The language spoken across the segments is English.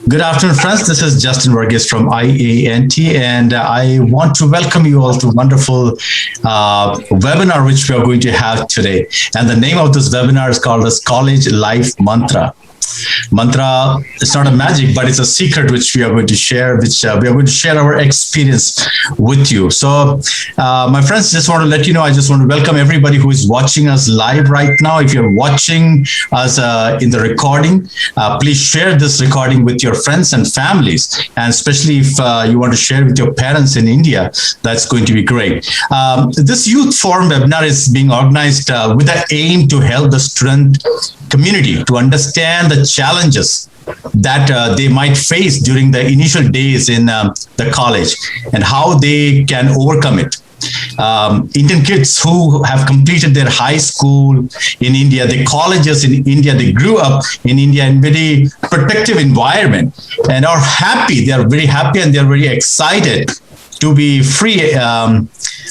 Good afternoon, friends. This is Justin Varghese from IANT, and I want to welcome you all to a wonderful webinar which we are going to have today. And the name of this webinar is called as College Life Mantra. Mantra, it's not a magic, but it's a secret which we are going to share, we are going to share our experience with you. So, my friends, just want to let you know, I just want to welcome everybody who is watching us live right now. If you're watching us in the recording, please share this recording with your friends and families. And especially if you want to share with your parents in India, that's going to be great. This Youth Forum webinar is being organized with the aim to help the student community to understand the challenges that they might face during the initial days in the college and how they can overcome it. Indian kids who have completed their high school in India, the colleges in India, they grew up in India in very protective environment and are happy. They are very happy and they are very excited to be free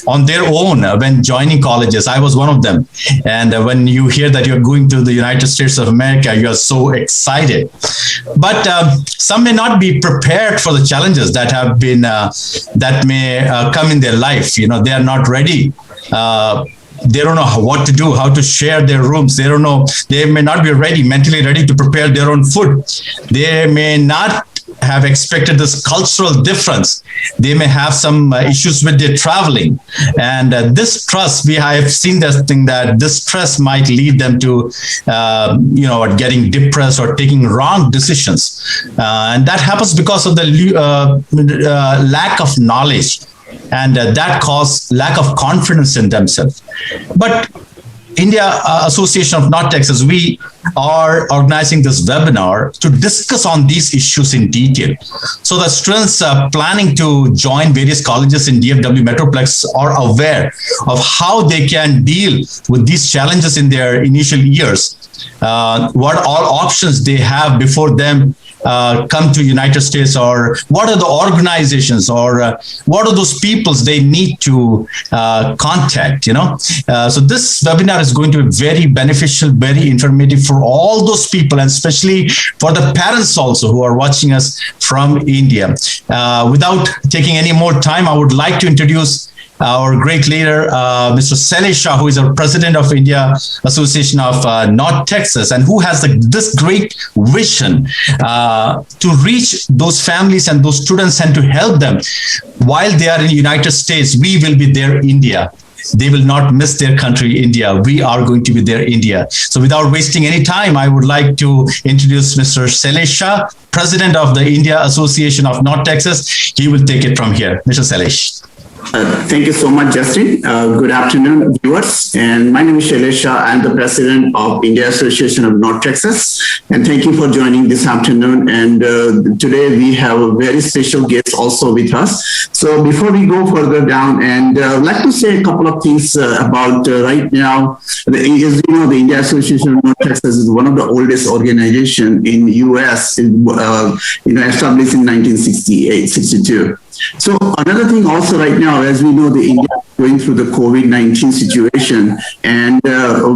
on their own when joining colleges. I was one of them. And when you hear that you're going to the United States of America, you are so excited. But some may not be prepared for the challenges that have been, that may come in their life. You know, they are not ready. They don't know what to do, how to share their rooms. They don't know, they may not be ready, mentally ready to prepare their own food. They may not have expected this cultural difference. They may have some issues with their traveling. And this trust, I have seen this thing that this stress might lead them to, getting depressed or taking wrong decisions. And that happens because of the lack of knowledge. And that causes lack of confidence in themselves. But India Association of North Texas, we are organizing this webinar to discuss on these issues in detail. So the students planning to join various colleges in DFW Metroplex are aware of how they can deal with these challenges in their initial years, what all options they have before them come to United States, or what are the organizations or what are those peoples they need to contact, So this webinar is going to be very beneficial, very informative for all those people, and especially for the parents also who are watching us from India. Without taking any more time, I would like to introduce our great leader, Mr. Shailesh Shah, who is our president of India Association of North Texas, and who has this great vision to reach those families and those students and to help them while they are in the United States. We will be their India. They will not miss their country, India. We are going to be their India. So without wasting any time, I would like to introduce Mr. Shailesh Shah, president of the India Association of North Texas. He will take it from here. Mr. Shailesh. Thank you so much, Justin. Good afternoon, viewers. And my name is Shailesh Shah. I'm the president of India Association of North Texas. And thank you for joining this afternoon. And today we have a very special guest also with us. So before we go further down, and I'd like to say a couple of things about right now. As you know, the India Association of North Texas is one of the oldest organizations in U.S. Established in 1962. So another thing also right now, as we know, the India is going through the COVID-19 situation, and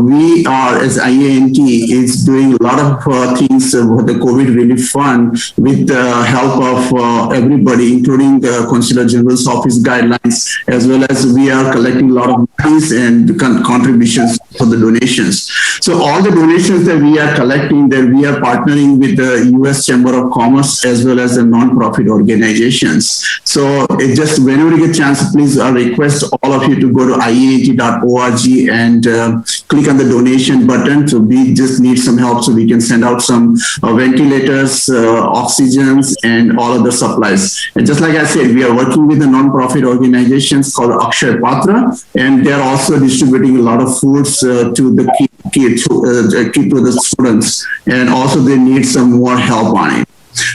we are, as IANT, is doing a lot of things for the COVID Relief Fund with the help of everybody, including the Consular General's Office guidelines, as well as we are collecting a lot of monies and contributions for the donations. So all the donations that we are collecting, that we are partnering with the U.S. Chamber of Commerce as well as the non-profit organizations. So just whenever you get a chance, please request all of you to go to iant.org and click on the donation button. So we just need some help so we can send out some ventilators, oxygens, and all other supplies. And just like I said, we are working with the non-profit organizations called Akshay Patra, and they're also distributing a lot of foods to the to the students, and also they need some more help on it.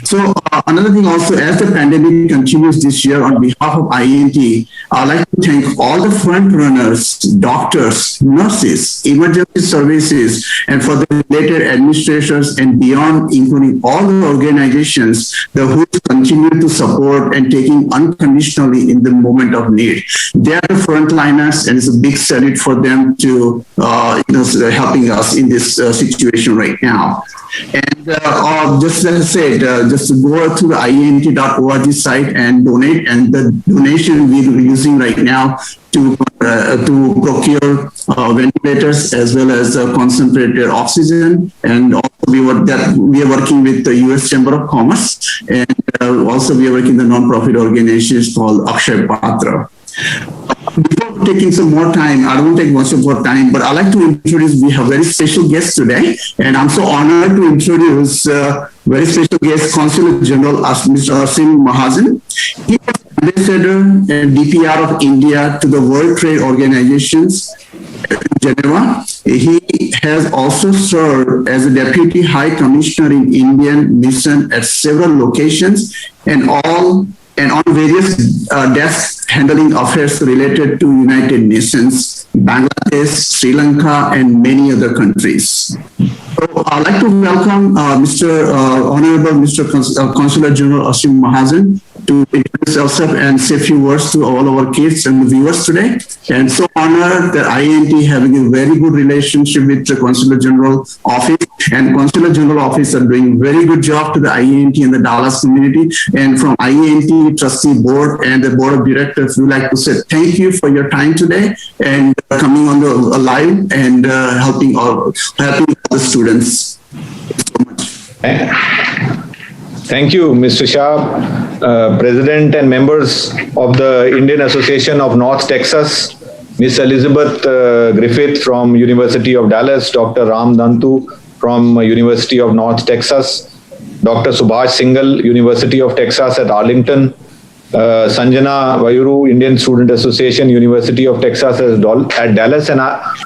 So another thing also, as the pandemic continues this year, on behalf of IANT, I'd like to thank all the front runners, doctors, nurses, emergency services, and for the related administrators and beyond, including all the organizations that who continue to support and taking unconditionally in the moment of need. They are the frontliners, and it's a big salute for them to helping us in this situation right now. And just as I said, just go to the IANT.org site and donate. And the donation we're using right now to procure ventilators as well as concentrated oxygen. And also we are working with the U.S. Chamber of Commerce, and also we are working with the non-profit organizations called Akshay Patra. Before taking some more time, I don't want to take much of your time, but I'd like to introduce, we have very special guest today, and I'm so honored to introduce very special guest, Consul General Mr. Asim Mahajan. He is Ambassador and DPR of India to the World Trade Organizations in Geneva. He has also served as a Deputy High Commissioner in Indian mission at several locations and on various desks handling affairs related to United Nations, Bangladesh, Sri Lanka, and many other countries. So I'd like to welcome Honorable Mr. Consular General Asim Mahajan to introduce yourself and say a few words to all our kids and viewers today. And so honored that IANT having a very good relationship with the Consular General Office, and Consular General Office are doing very good job to the IANT and the Dallas community. And from IANT Trustee Board and the Board of Directors, we would like to say thank you for your time today and coming on the live and helping all the students. Thank you so much. Thank you, Mr. Shah, President and members of the Indian Association of North Texas, Ms. Elizabeth Griffith from University of Dallas, Dr. Ram Dantu from University of North Texas, Dr. Subhash Singhal, University of Texas at Arlington, Sanjana Vayuru, Indian Student Association, University of Texas at Dallas, and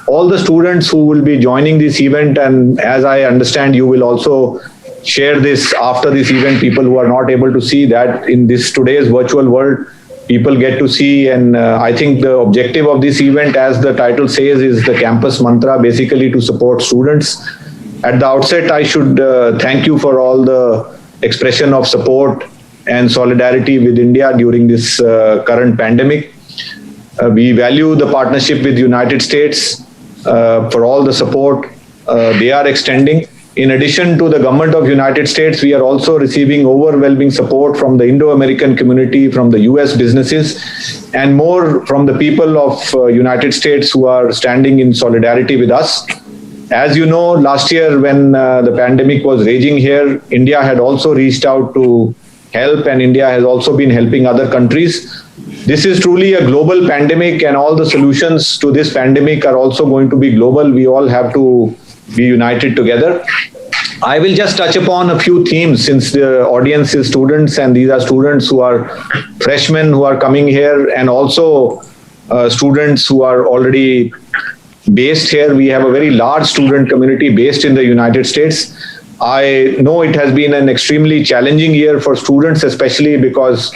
all the students who will be joining this event. And as I understand, you will also share this after this event. People who are not able to see that in this today's virtual world, people get to see. And I think the objective of this event, as the title says, is the campus mantra, basically to support students. At the outset, I should thank you for all the expression of support and solidarity with India during this current pandemic. We value the partnership with the United States for all the support they are extending. In addition to the government of United States, we are also receiving overwhelming support from the Indo-American community, from the US businesses, and more from the people of United States who are standing in solidarity with us. As you know, last year when the pandemic was raging here, India had also reached out to help, and India has also been helping other countries. This is truly a global pandemic, and all the solutions to this pandemic are also going to be global. We all have to be united together. I will just touch upon a few themes, since the audience is students, and these are students who are freshmen who are coming here, and also students who are already based here. We have a very large student community based in the United States. I know it has been an extremely challenging year for students, especially because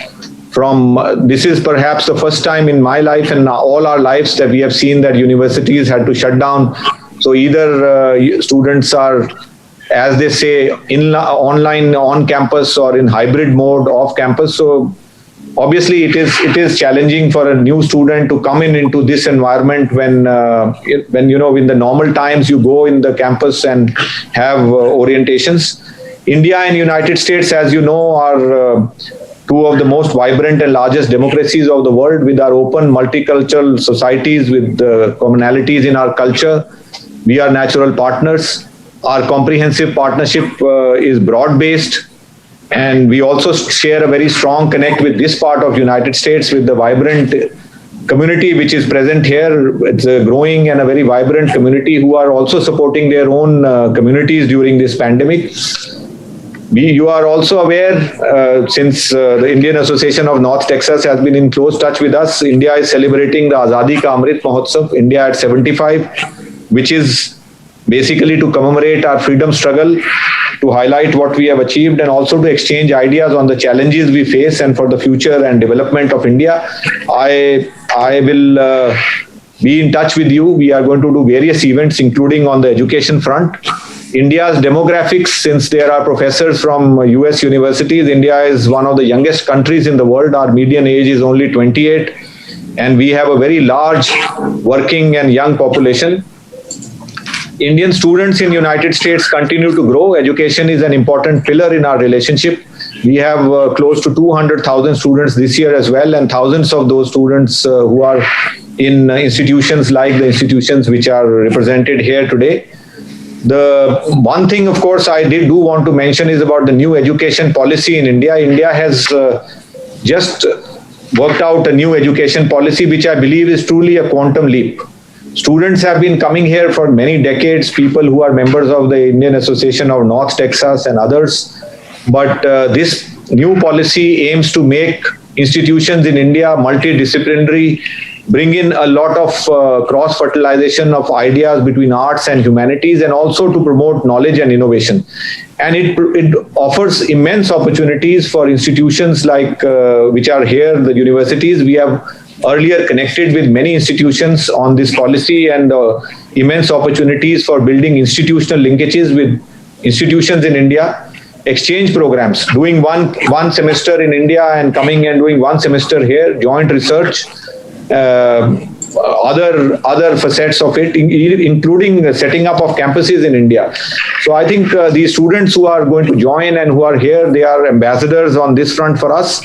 this is perhaps the first time in my life and all our lives that we have seen that universities had to shut down. So either students are, as they say, online, on campus, or in hybrid mode off campus. So obviously it is challenging for a new student to come into this environment when in the normal times you go in the campus and have orientations. India and United States, as you know, are two of the most vibrant and largest democracies of the world, with our open multicultural societies with commonalities in our culture. We are natural partners. Our comprehensive partnership is broad-based, and we also share a very strong connect with this part of United States, with the vibrant community which is present here. It's a growing and a very vibrant community who are also supporting their own communities during this pandemic. You are also aware, since the Indian Association of North Texas has been in close touch with us, India is celebrating the Azadi Ka Amrit Mahotsav, India at 75, which is basically to commemorate our freedom struggle, to highlight what we have achieved, and also to exchange ideas on the challenges we face and for the future and development of India. I will be in touch with you. We are going to do various events, including on the education front. India's demographics, since there are professors from US universities, India is one of the youngest countries in the world. Our median age is only 28, and we have a very large working and young population. Indian students in United States continue to grow. Education is an important pillar in our relationship. We have close to 200,000 students this year as well, and thousands of those students who are in institutions like the institutions which are represented here today. The one thing, of course, I do want to mention is about the new education policy in India. India has just worked out a new education policy, which I believe is truly a quantum leap. Students have been coming here for many decades, people who are members of the Indian Association of North Texas and others. But this new policy aims to make institutions in India multidisciplinary, bring in a lot of cross-fertilization of ideas between arts and humanities, and also to promote knowledge and innovation. And it offers immense opportunities for institutions like which are here, the universities. We have earlier connected with many institutions on this policy, and immense opportunities for building institutional linkages with institutions in India. Exchange programs, doing one semester in India and coming and doing one semester here, joint research, other facets of it, including the setting up of campuses in India. So I think these students who are going to join and who are here, they are ambassadors on this front for us.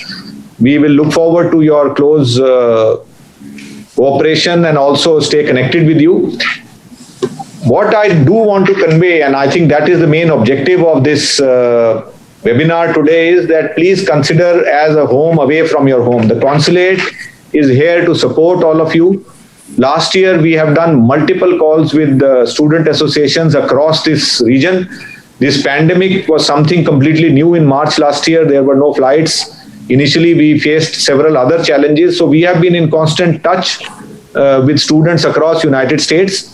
We will look forward to your close cooperation and also stay connected with you. What I do want to convey, and I think that is the main objective of this webinar today, is that please consider as a home away from your home. The consulate is here to support all of you. Last year, we have done multiple calls with student associations across this region. This pandemic was something completely new in March last year. There were no flights. Initially, we faced several other challenges. So we have been in constant touch with students across United States.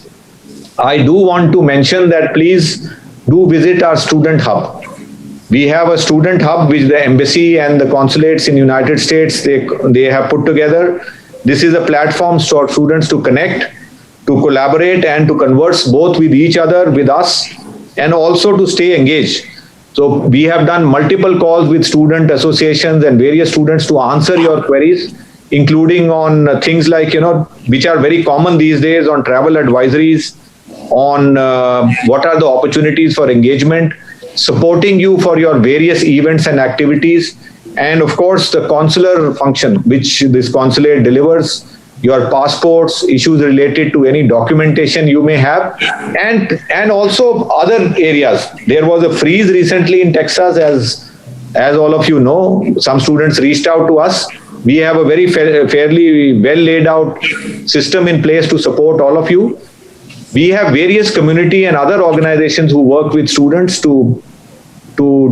I do want to mention that please do visit our student hub. We have a student hub which the embassy and the consulates in United States, they have put together. This is a platform for students to connect, to collaborate, and to converse both with each other, with us, and also to stay engaged. So we have done multiple calls with student associations and various students to answer your queries, including on things like, which are very common these days, on travel advisories, on what are the opportunities for engagement, supporting you for your various events and activities, and of course the consular function which this consulate delivers, your passports, issues related to any documentation you may have, and also other areas. There was a freeze recently in Texas, as all of you know. Some students reached out to us. We have a very fairly well laid out system in place to support all of you. We have various community and other organizations who work with students to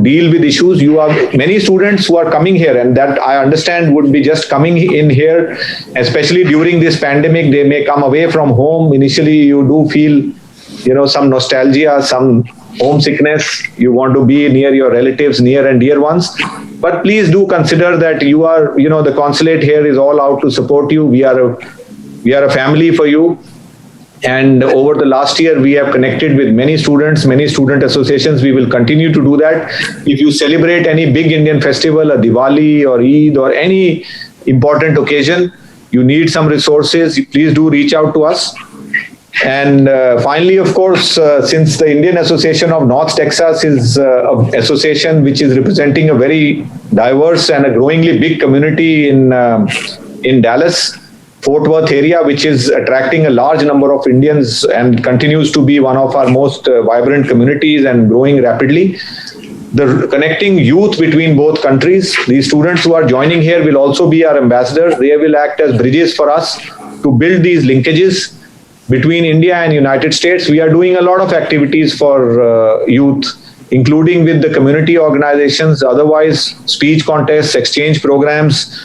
deal with issues. You have many students who are coming here, and that I understand would be just coming in here, especially during this pandemic. They may come away from home. Initially, you do feel, some nostalgia, some homesickness. You want to be near your relatives, near and dear ones. But please do consider that you are, the consulate here is all out to support you. We are a family for you. And over the last year, we have connected with many students, many student associations. We will continue to do that. If you celebrate any big Indian festival, a Diwali or Eid or any important occasion, you need some resources, please do reach out to us. And finally, of course, since the Indian Association of North Texas is an association which is representing a very diverse and a growingly big community in Dallas, Fort Worth area, which is attracting a large number of Indians and continues to be one of our most vibrant communities and growing rapidly. The connecting youth between both countries, these students who are joining here will also be our ambassadors. They will act as bridges for us to build these linkages between India and United States. We are doing a lot of activities for youth, including with the community organizations, otherwise speech contests, exchange programs,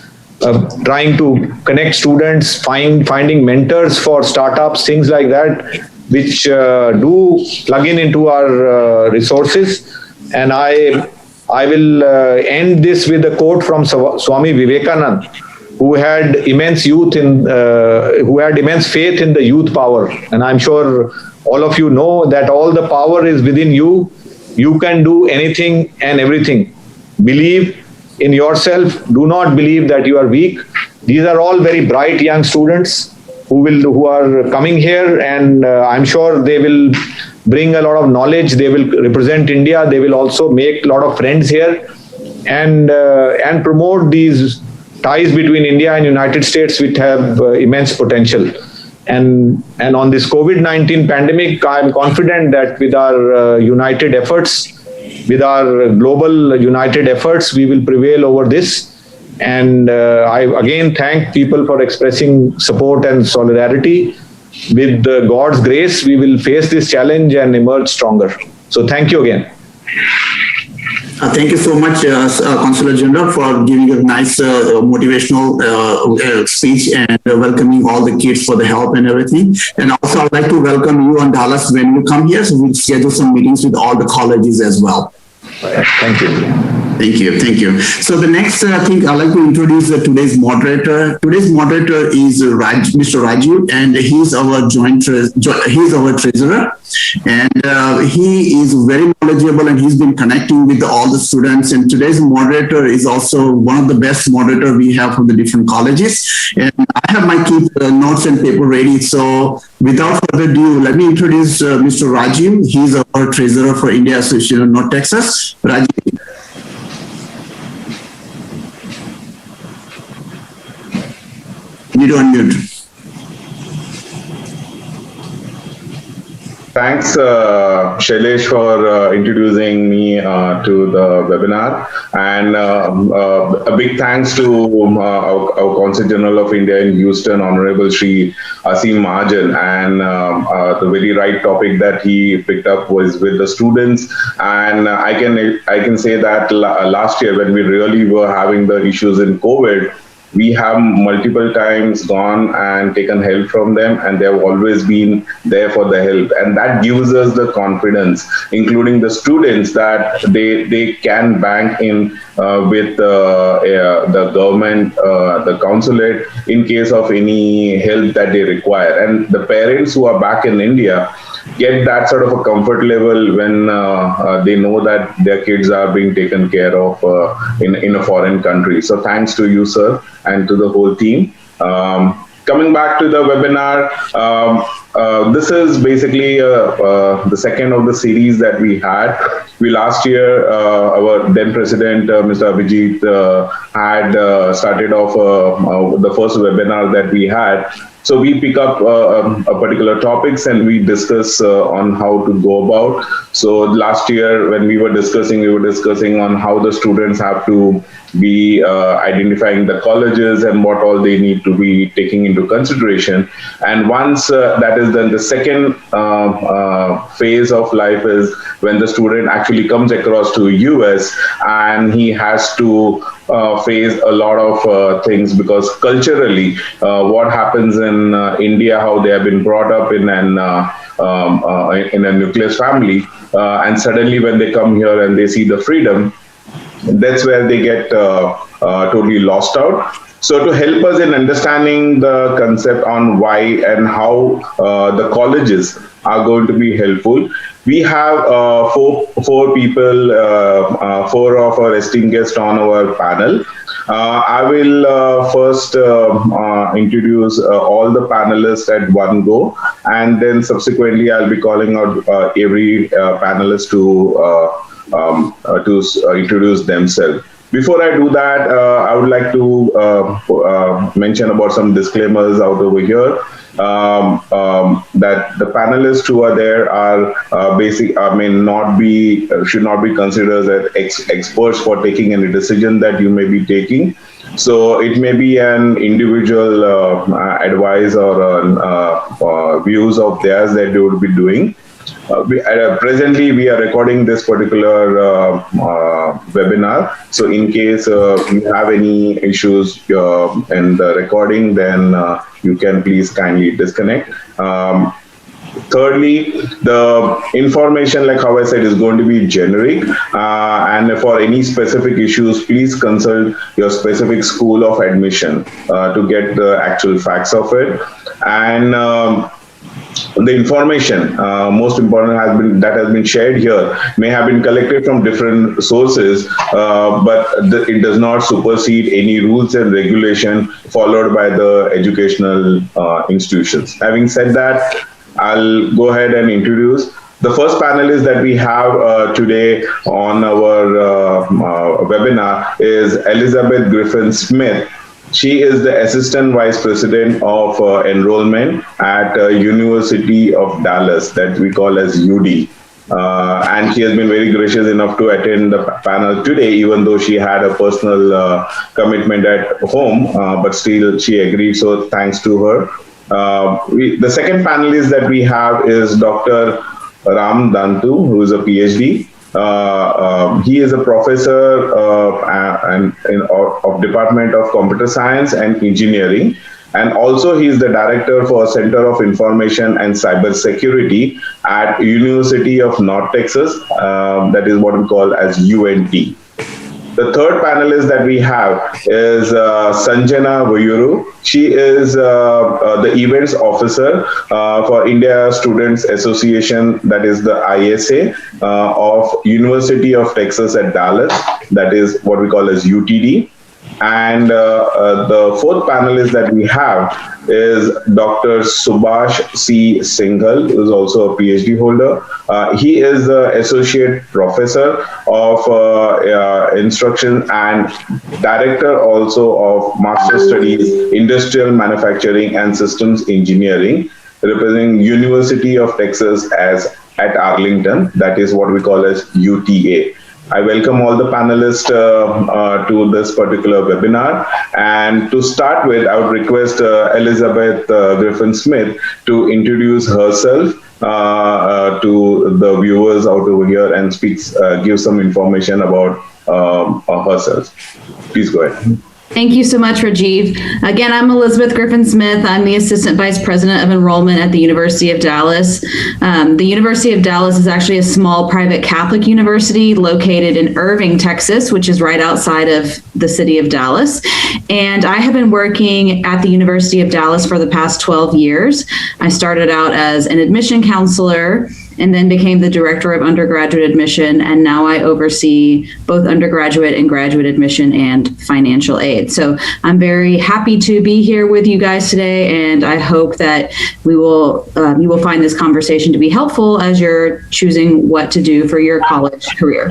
trying to connect students, finding mentors for startups, things like that, which do plug into our resources. And I will end this with a quote from Swami Vivekananda, who had immense faith in the youth power. And I'm sure all of you know that all the power is within you. You can do anything and everything. Believe in yourself. Do not believe that you are weak. These are all very bright young students who are coming here, and I'm sure they will bring a lot of knowledge. They will represent India. They will also make a lot of friends here, and promote these ties between India and United States, which have immense potential. And on this COVID-19 pandemic, I am confident that with our united efforts, with our global united efforts, we will prevail over this. And I again thank people for expressing support and solidarity. With God's grace, we will face this challenge and emerge stronger. So thank you again. Thank you so much, Consular General, for giving a nice motivational speech and welcoming all the kids for the help and everything. And also, I'd like to welcome you on Dallas when you come here. So we'll schedule some meetings with all the colleges as well. Thank you. Thank you. Thank you. So the next, I think I'd like to introduce today's moderator. Today's moderator is Mr. Raju, and he's our he's our treasurer. And he is very knowledgeable, and he's been connecting with all the students. And today's moderator is also one of the best moderators we have from the different colleges. And I have my key notes and paper ready. So without further ado, let me introduce Mr. Raju. He's our treasurer for India Association of North Texas. Raju. You need to unmute. Thanks, Shailesh, for introducing me to the webinar. And a big thanks to our Consul General of India in Houston, Honorable Shri Asim Mahajan. And the very right topic that he picked up was with the students. And I can say that last year, when we really were having the issues in COVID, we have multiple times gone and taken help from them, and they have always been there for the help. And that gives us the confidence, including the students, that they can bank in with the government, the consulate, in case of any help that they require. And the parents who are back in India get that sort of a comfort level when they know that their kids are being taken care of in a foreign country. So thanks to you, sir, and to the whole team. Coming back to the webinar, this is basically the second of the series that we had. We last year, our then president, Mr. Abhijit, had started off the first webinar that we had. So we pick up a particular topics and we discuss on how to go about. So last year when we were discussing on how the students have to be identifying the colleges and what all they need to be taking into consideration. And once that is done, the second phase of life is when the student actually comes across to US and he has to face a lot of things, because culturally what happens in India, how they have been brought up in a nucleus family, and suddenly when they come here and they see the freedom, that's where they get totally lost out. So to help us in understanding the concept on why and how the colleges are going to be helpful, we have four people, four of our esteemed guests on our panel. I will first introduce all the panelists at one go, and then subsequently I'll be calling out every panelist to introduce themselves. Before I do that, I would like to mention about some disclaimers out over here. That the panelists who are there are should not be considered as experts for taking any decision that you may be taking. So it may be an individual advice or views of theirs that they would be doing. Presently, we are recording this particular webinar. So in case you have any issues in the recording, then you can please kindly disconnect. Thirdly, the information, like how I said, is going to be generic. And for any specific issues, please consult your specific school of admission to get the actual facts of it. And the information, most important, that has been shared here may have been collected from different sources, but it does not supersede any rules and regulation followed by the educational institutions. Having said that, I'll go ahead and introduce. The first panelist that we have today on our webinar is Elizabeth Griffin-Smith. She is the Assistant Vice President of Enrollment at University of Dallas, that we call as UD. And she has been very gracious enough to attend the panel today, even though she had a personal commitment at home, but still she agreed, so thanks to her. The second panelist that we have is Dr. Ram Dantu, who is a PhD. He is a professor of Department of Computer Science and Engineering, and also he is the director for Center of Information and Cybersecurity at University of North Texas. That is what we call as UNT. The third panelist that we have is Sanjana Vayuru. She is the events officer for India Students Association, that is the ISA, of University of Texas at Dallas, that is what we call as UTD. And the fourth panelist that we have is Dr. Subhash C. Singhal, who is also a PhD holder. He is the Associate Professor of Instruction and Director also of Master Studies, Industrial Manufacturing and Systems Engineering, representing University of Texas at Arlington, that is what we call as UTA. I welcome all the panelists to this particular webinar. And to start with, I would request Elizabeth Griffin-Smith to introduce herself to the viewers out over here and give some information about herself. Please go ahead. Thank you so much, Rajiv. Again, I'm Elizabeth Griffin-Smith. I'm the Assistant Vice President of Enrollment at the University of Dallas. The University of Dallas is actually a small private Catholic university located in Irving, Texas, which is right outside of the city of Dallas. And I have been working at the University of Dallas for the past 12 years. I started out as an admission counselor and then became the director of undergraduate admission. And now I oversee both undergraduate and graduate admission and financial aid. So I'm very happy to be here with you guys today. And I hope that you will find this conversation to be helpful as you're choosing what to do for your college career.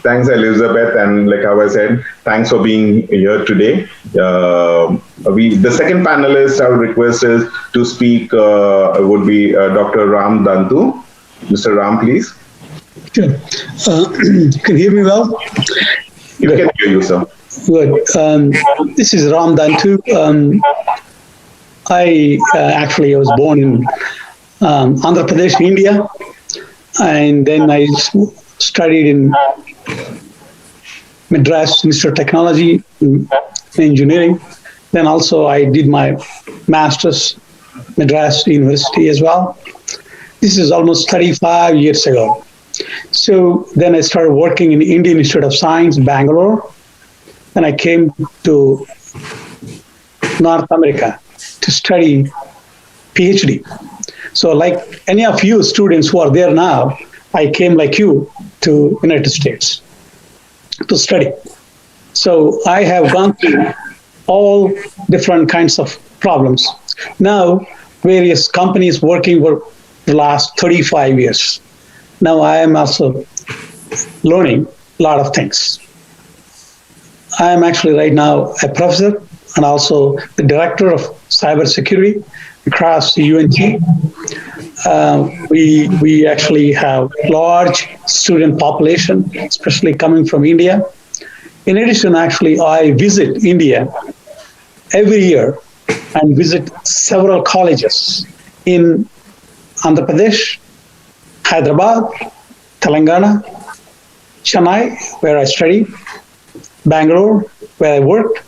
Thanks, Elizabeth. And like I said, thanks for being here today. The second panelist I would request is to speak would be Dr. Ram Dantu. Mr. Ram, please. Sure. You can hear me well? You can hear you, sir. Good. This is Ram Dantu. I was born in Andhra Pradesh, India. And then I studied in Madras Institute of Technology, Engineering. Then also I did my master's Madras University as well. This is almost 35 years ago. So then I started working in Indian Institute of Science, Bangalore. Then I came to North America to study PhD. So like any of you students who are there now, I came like you to United States to study. So I have gone through all different kinds of problems. Now, various companies working for the last 35 years. Now I am also learning a lot of things. I am actually right now a professor and also the director of cybersecurity across the UNT. We actually have large student population, especially coming from India. In addition, actually, I visit India every year and visit several colleges in Andhra Pradesh, Hyderabad, Telangana, Chennai, where I study, Bangalore, where I work,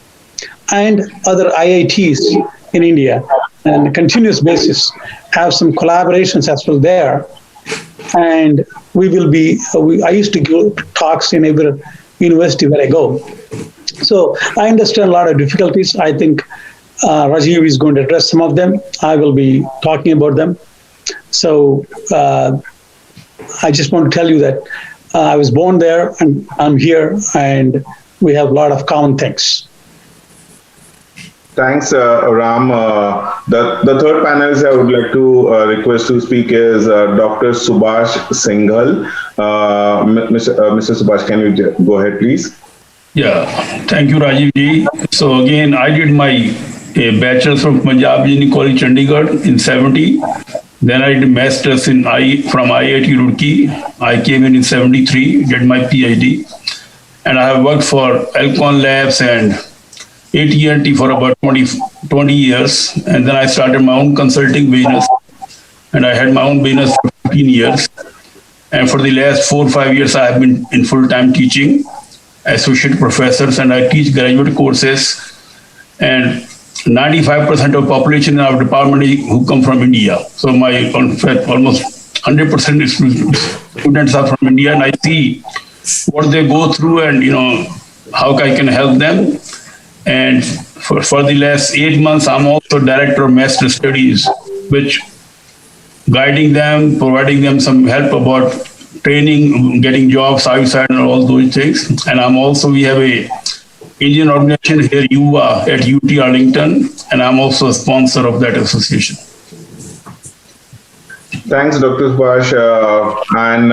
and other IITs in India. And on a continuous basis, have some collaborations as well there. And we will be, I used to give talks in every university where I go. So I understand a lot of difficulties. I think Rajiv is going to address some of them. I will be talking about them. So I just want to tell you that I was born there and I'm here and we have a lot of common things. Thanks, Ram. The third panelist I would like to request to speak is Dr. Subhash Singhal. Mr. Subhash, can you go ahead, please? Yeah, thank you, Rajiv ji. So again, I did my bachelor's from Punjab Engineering College, Chandigarh in 70. Then I did masters from IIT Roorkee. I came in 73, did my PhD, and I have worked for Alcon Labs and IANT for about 20 years. And then I started my own consulting business, and I had my own business for 15 years. And for the last 4 or 5 years, I have been in full-time teaching, associate professors, and I teach graduate courses. And 95% of population in our department who come from India. So my, in fact, almost 100% students are from India, and I see what they go through and, how I can help them. And for the last 8 months, I'm also director of master studies, which guiding them, providing them some help about training, getting jobs outside and all those things. And we have a Indian organization here, UVA, at UT Arlington, and I'm also a sponsor of that association. Thanks, Dr. Subhash. And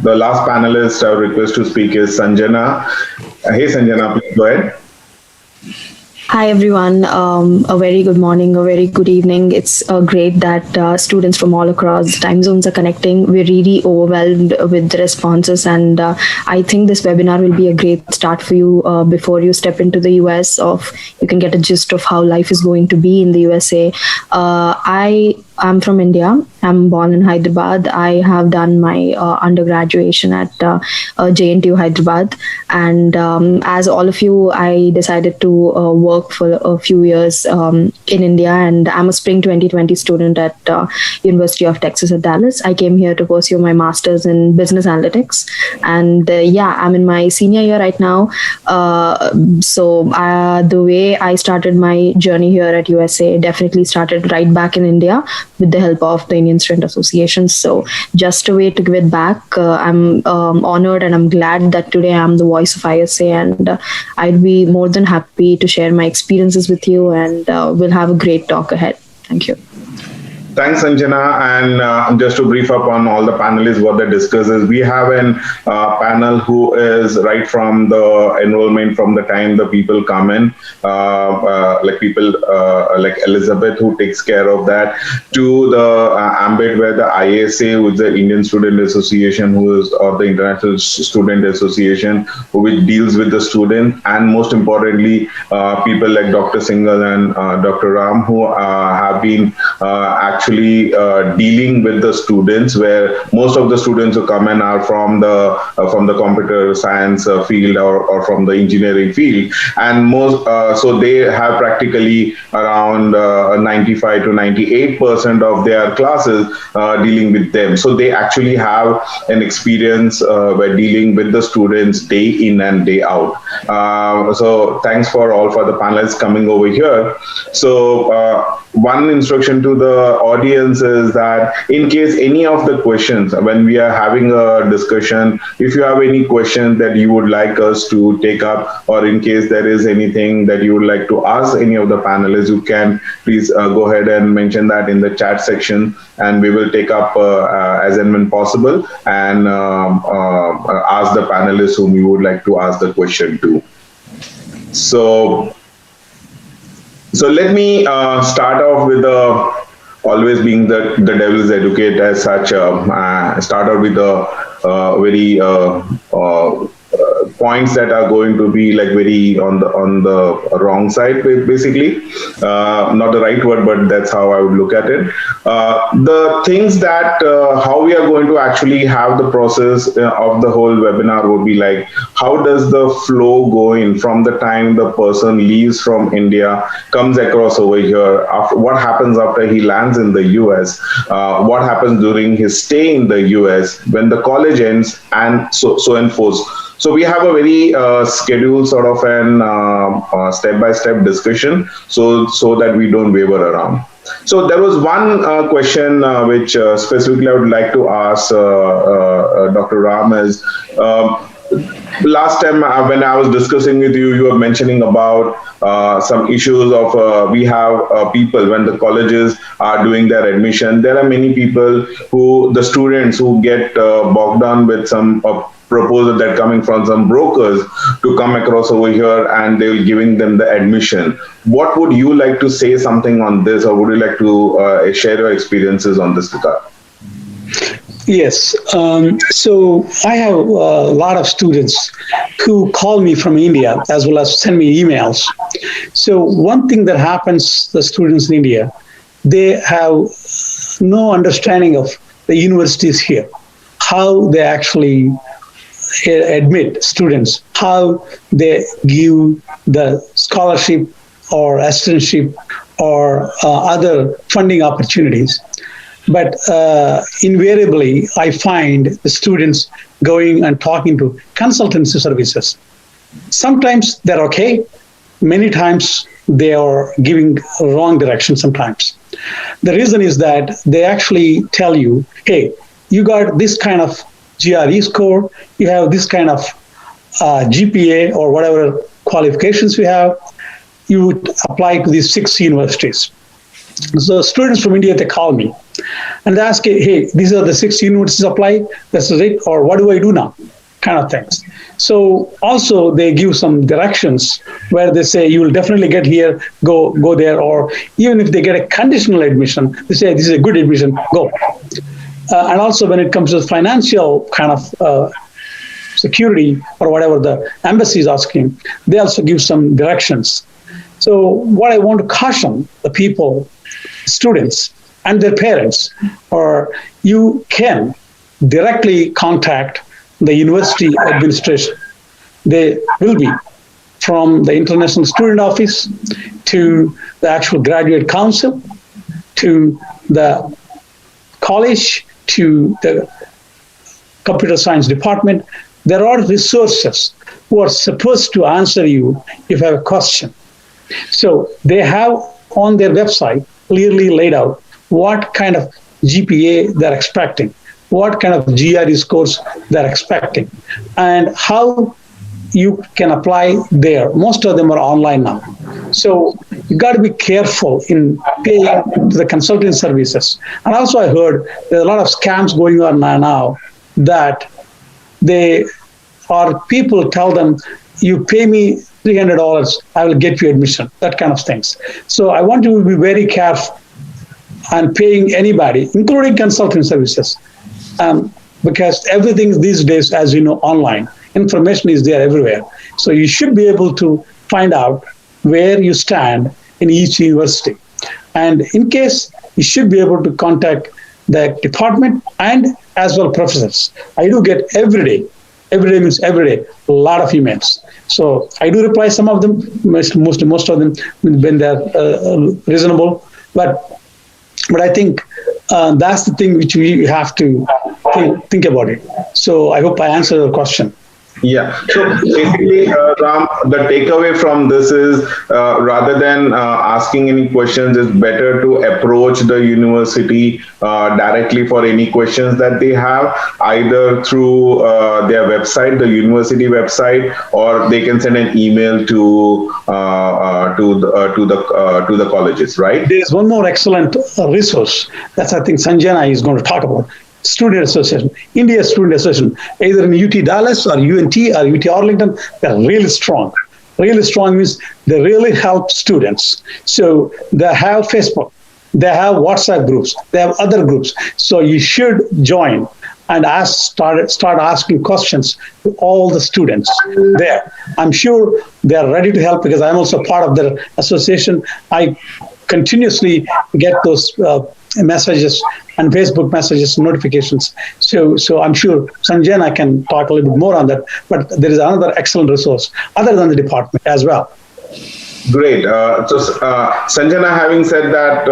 the last panelist I would request to speak is Sanjana. Hey, Sanjana, please go ahead. Hi, everyone. A very good morning, a very good evening. It's great that students from all across time zones are connecting. We're really overwhelmed with the responses, and I think this webinar will be a great start for you before you step into the US. You can get a gist of how life is going to be in the USA. I'm from India. I'm born in Hyderabad. I have done my undergraduation at JNTU Hyderabad. And as all of you, I decided to work for a few years in India. And I'm a spring 2020 student at University of Texas at Dallas. I came here to pursue my master's in business analytics. And I'm in my senior year right now. So the way I started my journey here at USA definitely started right back in India, with the help of the Indian Student Association. So just a way to give it back. I'm honored and I'm glad that today I'm the voice of ISA, and I'd be more than happy to share my experiences with you, and we'll have a great talk ahead. Thank you. Thanks, Sanjana. And just to brief up on all the panelists, what they discuss is we have a panel who is right from the enrollment, from the time the people come in, like Elizabeth, who takes care of that, to the ambit where the ISA, which is the Indian Student Association, or the International Student Association, which deals with the student, and most importantly, people like Dr. Singhal and Dr. Ram, who have been actually dealing with the students, where most of the students who come in are from the computer science field or from the engineering field, and so they have practically around 95 to 98% of their classes dealing with them. So they actually have an experience where dealing with the students day in and day out. So thanks for the panelists coming over here. So one instruction to the audience is that in case any of the questions, when we are having a discussion, if you have any questions that you would like us to take up, or in case there is anything that you would like to ask any of the panelists, you can please go ahead and mention that in the chat section, and we will take up as and when possible, and ask the panelists whom you would like to ask the question to. So let me start off with always being the devil's advocate as such. Start out with very points that are going to be like very on the wrong side, basically. Not the right word, but that's how I would look at it. The things that how we are going to actually have the process of the whole webinar would be like, how does the flow go in from the time the person leaves from India, comes across over here, what happens after he lands in the US, what happens during his stay in the US, when the college ends, and so and forth. So we have a very scheduled sort of an step-by-step discussion, so that we don't waver around. So there was one question which specifically I would like to ask Dr. Ram is, last time when I was discussing with you, you were mentioning about some issues of we have people when the colleges are doing their admission. There are many people the students who get bogged down with some proposal that coming from some brokers to come across over here, and they will giving them the admission. What would you like to say something on this, or would you like to share your experiences on this regard? Yes. So I have a lot of students who call me from India as well as send me emails. So one thing that happens, the students in India, they have no understanding of the universities here, how they actually admit students, how they give the scholarship or assistantship or other funding opportunities. But invariably, I find the students going and talking to consultancy services. Sometimes they're okay. Many times they are giving wrong direction sometimes. The reason is that they actually tell you, hey, you got this kind of GRE score, you have this kind of GPA or whatever qualifications you have, you would apply to these 6 universities. So students from India, they call me and they ask, hey, these are the 6 universities apply, this is it, or what do I do now? Kind of things. So also they give some directions where they say, you will definitely get here, go there, or even if they get a conditional admission, they say, this is a good admission, go. And also when it comes to financial kind of security or whatever the embassy is asking, they also give some directions. So what I want to caution the people, students and their parents, or you can directly contact the university administration. They will be from the International Student Office to the actual graduate council to the college to the computer science department. There are resources who are supposed to answer you if you have a question. So they have on their website clearly laid out what kind of GPA they're expecting, what kind of GRE scores they're expecting, and how you can apply there. Most of them are online now. So you got to be careful in paying to the consulting services. And also I heard there's a lot of scams going on now that people tell them, you pay me $300, I will get you admission, that kind of things. So I want you to be very careful on paying anybody, including consulting services, because everything these days, as you know, online. Information is there everywhere. So you should be able to find out where you stand in each university. And in case, you should be able to contact the department and as well professors. I do get every day means every day, a lot of emails. So I do reply some of them, most of them when they're reasonable. But I think that's the thing which we have to think about it. So I hope I answered your question. Yeah. So basically, Ram, the takeaway from this is rather than asking any questions, it's better to approach the university directly for any questions that they have, either through their website, the university website, or they can send an email to the colleges. Right. There's one more excellent resource that I think Sanjana is going to talk about. Student Association, India Student Association, either in UT Dallas or UNT or UT Arlington, they're really strong. Really strong means they really help students. So they have Facebook, they have WhatsApp groups, they have other groups. So you should join and start asking questions to all the students there. I'm sure they're ready to help because I'm also part of their association. I continuously get those messages and Facebook messages, notifications. So I'm sure Sanjana can talk a little bit more on that. But there is another excellent resource other than the department as well. Great. So Sanjana, having said that,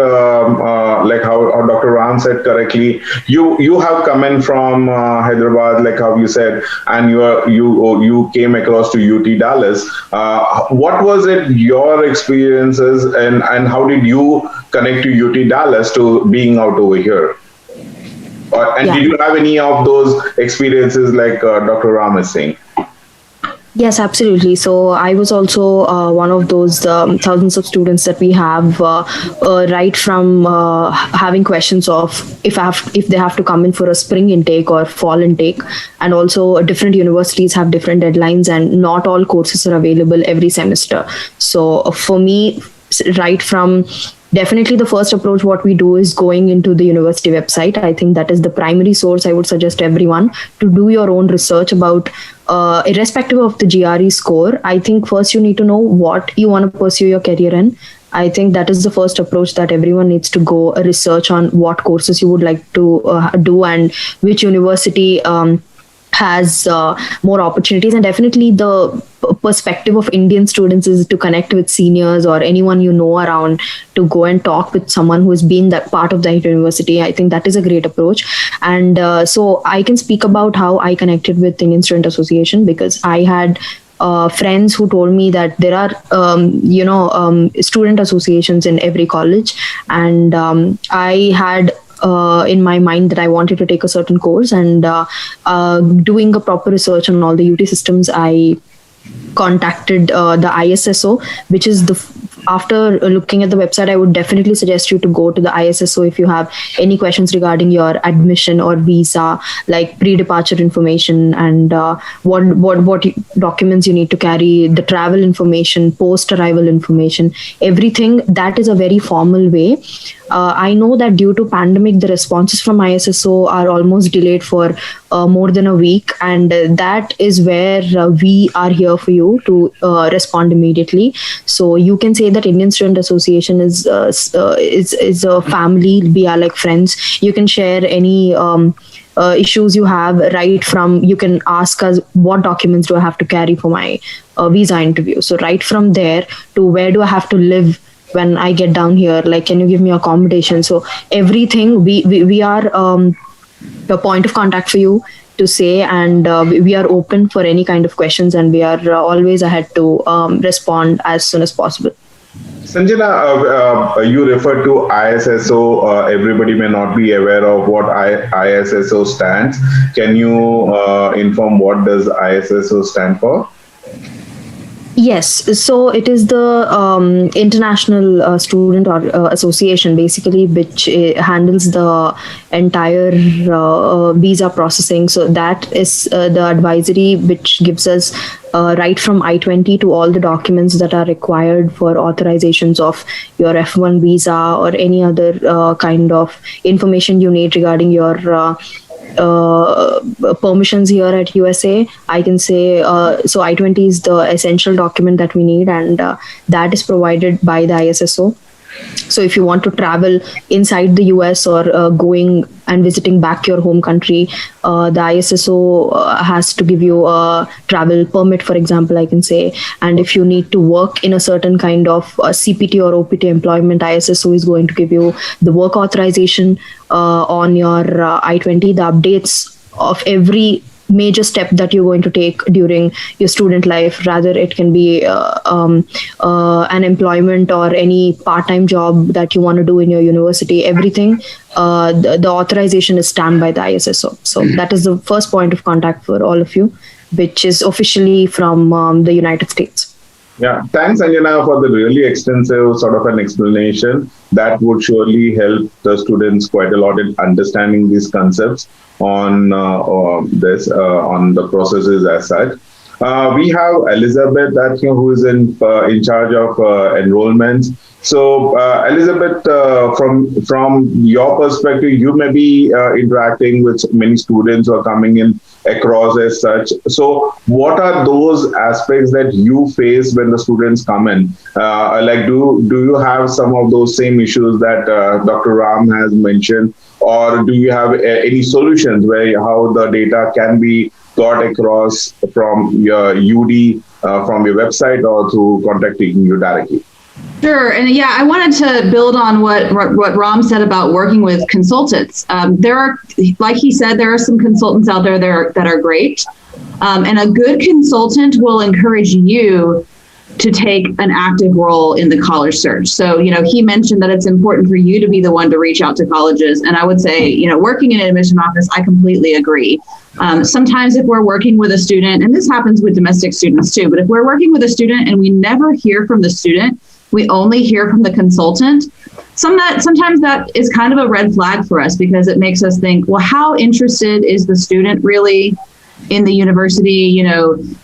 like how Dr. Ram said correctly, you have come in from Hyderabad, like how you said, and you came across to UT Dallas. What was it your experiences, and how did you connect to UT Dallas to being out over here? Did you have any of those experiences like Dr. Ram is saying? Yes, absolutely. So I was also one of those thousands of students that we have, right from having questions of if they have to come in for a spring intake or fall intake, and also different universities have different deadlines, and not all courses are available every semester. So for me, right from definitely the first approach, what we do is going into the university website. I think that is the primary source. I would suggest everyone to do your own research about, irrespective of the GRE score. I think first you need to know what you want to pursue your career in. I think that is the first approach, that everyone needs to go research on what courses you would like to do, and which university has more opportunities. And definitely the perspective of Indian students is to connect with seniors or anyone you know around, to go and talk with someone who has been that part of that university. I think that is a great approach. And so I can speak about how I connected with Indian Student Association, because I had friends who told me that there are student associations in every college, and I had in my mind that I wanted to take a certain course, and doing a proper research on all the UT systems, I contacted the ISSO, which is after looking at the website, I would definitely suggest you to go to the ISSO if you have any questions regarding your admission or visa, like pre-departure information, and what documents you need to carry, the travel information, post-arrival information, everything. That is a very formal way. I know that due to pandemic, the responses from ISSO are almost delayed for more than a week, and that is where we are here for you to respond immediately. So you can say that Indian Student Association is a family. We are like friends. You can share any issues you have, right from, you can ask us what documents do I have to carry for my visa interview. So right from there to where do I have to live when I get down here, like, can you give me accommodation? So everything, we are the point of contact for you to say, and we are open for any kind of questions, and we are always ahead to respond as soon as possible. Sanjana, you referred to ISSO. Everybody may not be aware of what ISSO stands. Can you inform what does ISSO stand for? Yes, so it is the International Student Association, basically, which handles the entire visa processing. So that is the advisory which gives us right from I-20 to all the documents that are required for authorizations of your F1 visa or any other kind of information you need regarding your permissions here at USA. I can say, so I-20 is the essential document that we need, and that is provided by the ISSO. So if you want to travel inside the US or going and visiting back your home country, the ISSO has to give you a travel permit, for example, I can say. And if you need to work in a certain kind of CPT or OPT employment, ISSO is going to give you the work authorization on your I-20, the updates of every major step that you're going to take during your student life. Rather, it can be an employment or any part-time job that you want to do in your university. Everything, the authorization is stamped by the ISSO. So that is the first point of contact for all of you, which is officially from the United States. Yeah, thanks, Anjana, for the really extensive sort of an explanation. That would surely help the students quite a lot in understanding these concepts on on the processes as such. We have Elizabeth, who is in charge of enrollments. So, Elizabeth, from your perspective, you may be interacting with many students who are coming in across as such. So, what are those aspects that you face when the students come in? Like, do you have some of those same issues that Dr. Ram has mentioned, or do you have any solutions where how the data can be got across from your UD, from your website, or through contacting you directly? Sure. And yeah, I wanted to build on what Ram said about working with consultants. There are, like he said, there are some consultants out there that are great. And a good consultant will encourage you to take an active role in the college search. So, he mentioned that it's important for you to be the one to reach out to colleges. And I would say, working in an admission office, I completely agree. Sometimes if we're working with a student, and this happens with domestic students too, but if we're working with a student and we never hear from the student, we only hear from the consultant, sometimes that is kind of a red flag for us, because it makes us think, well, how interested is the student really in the university?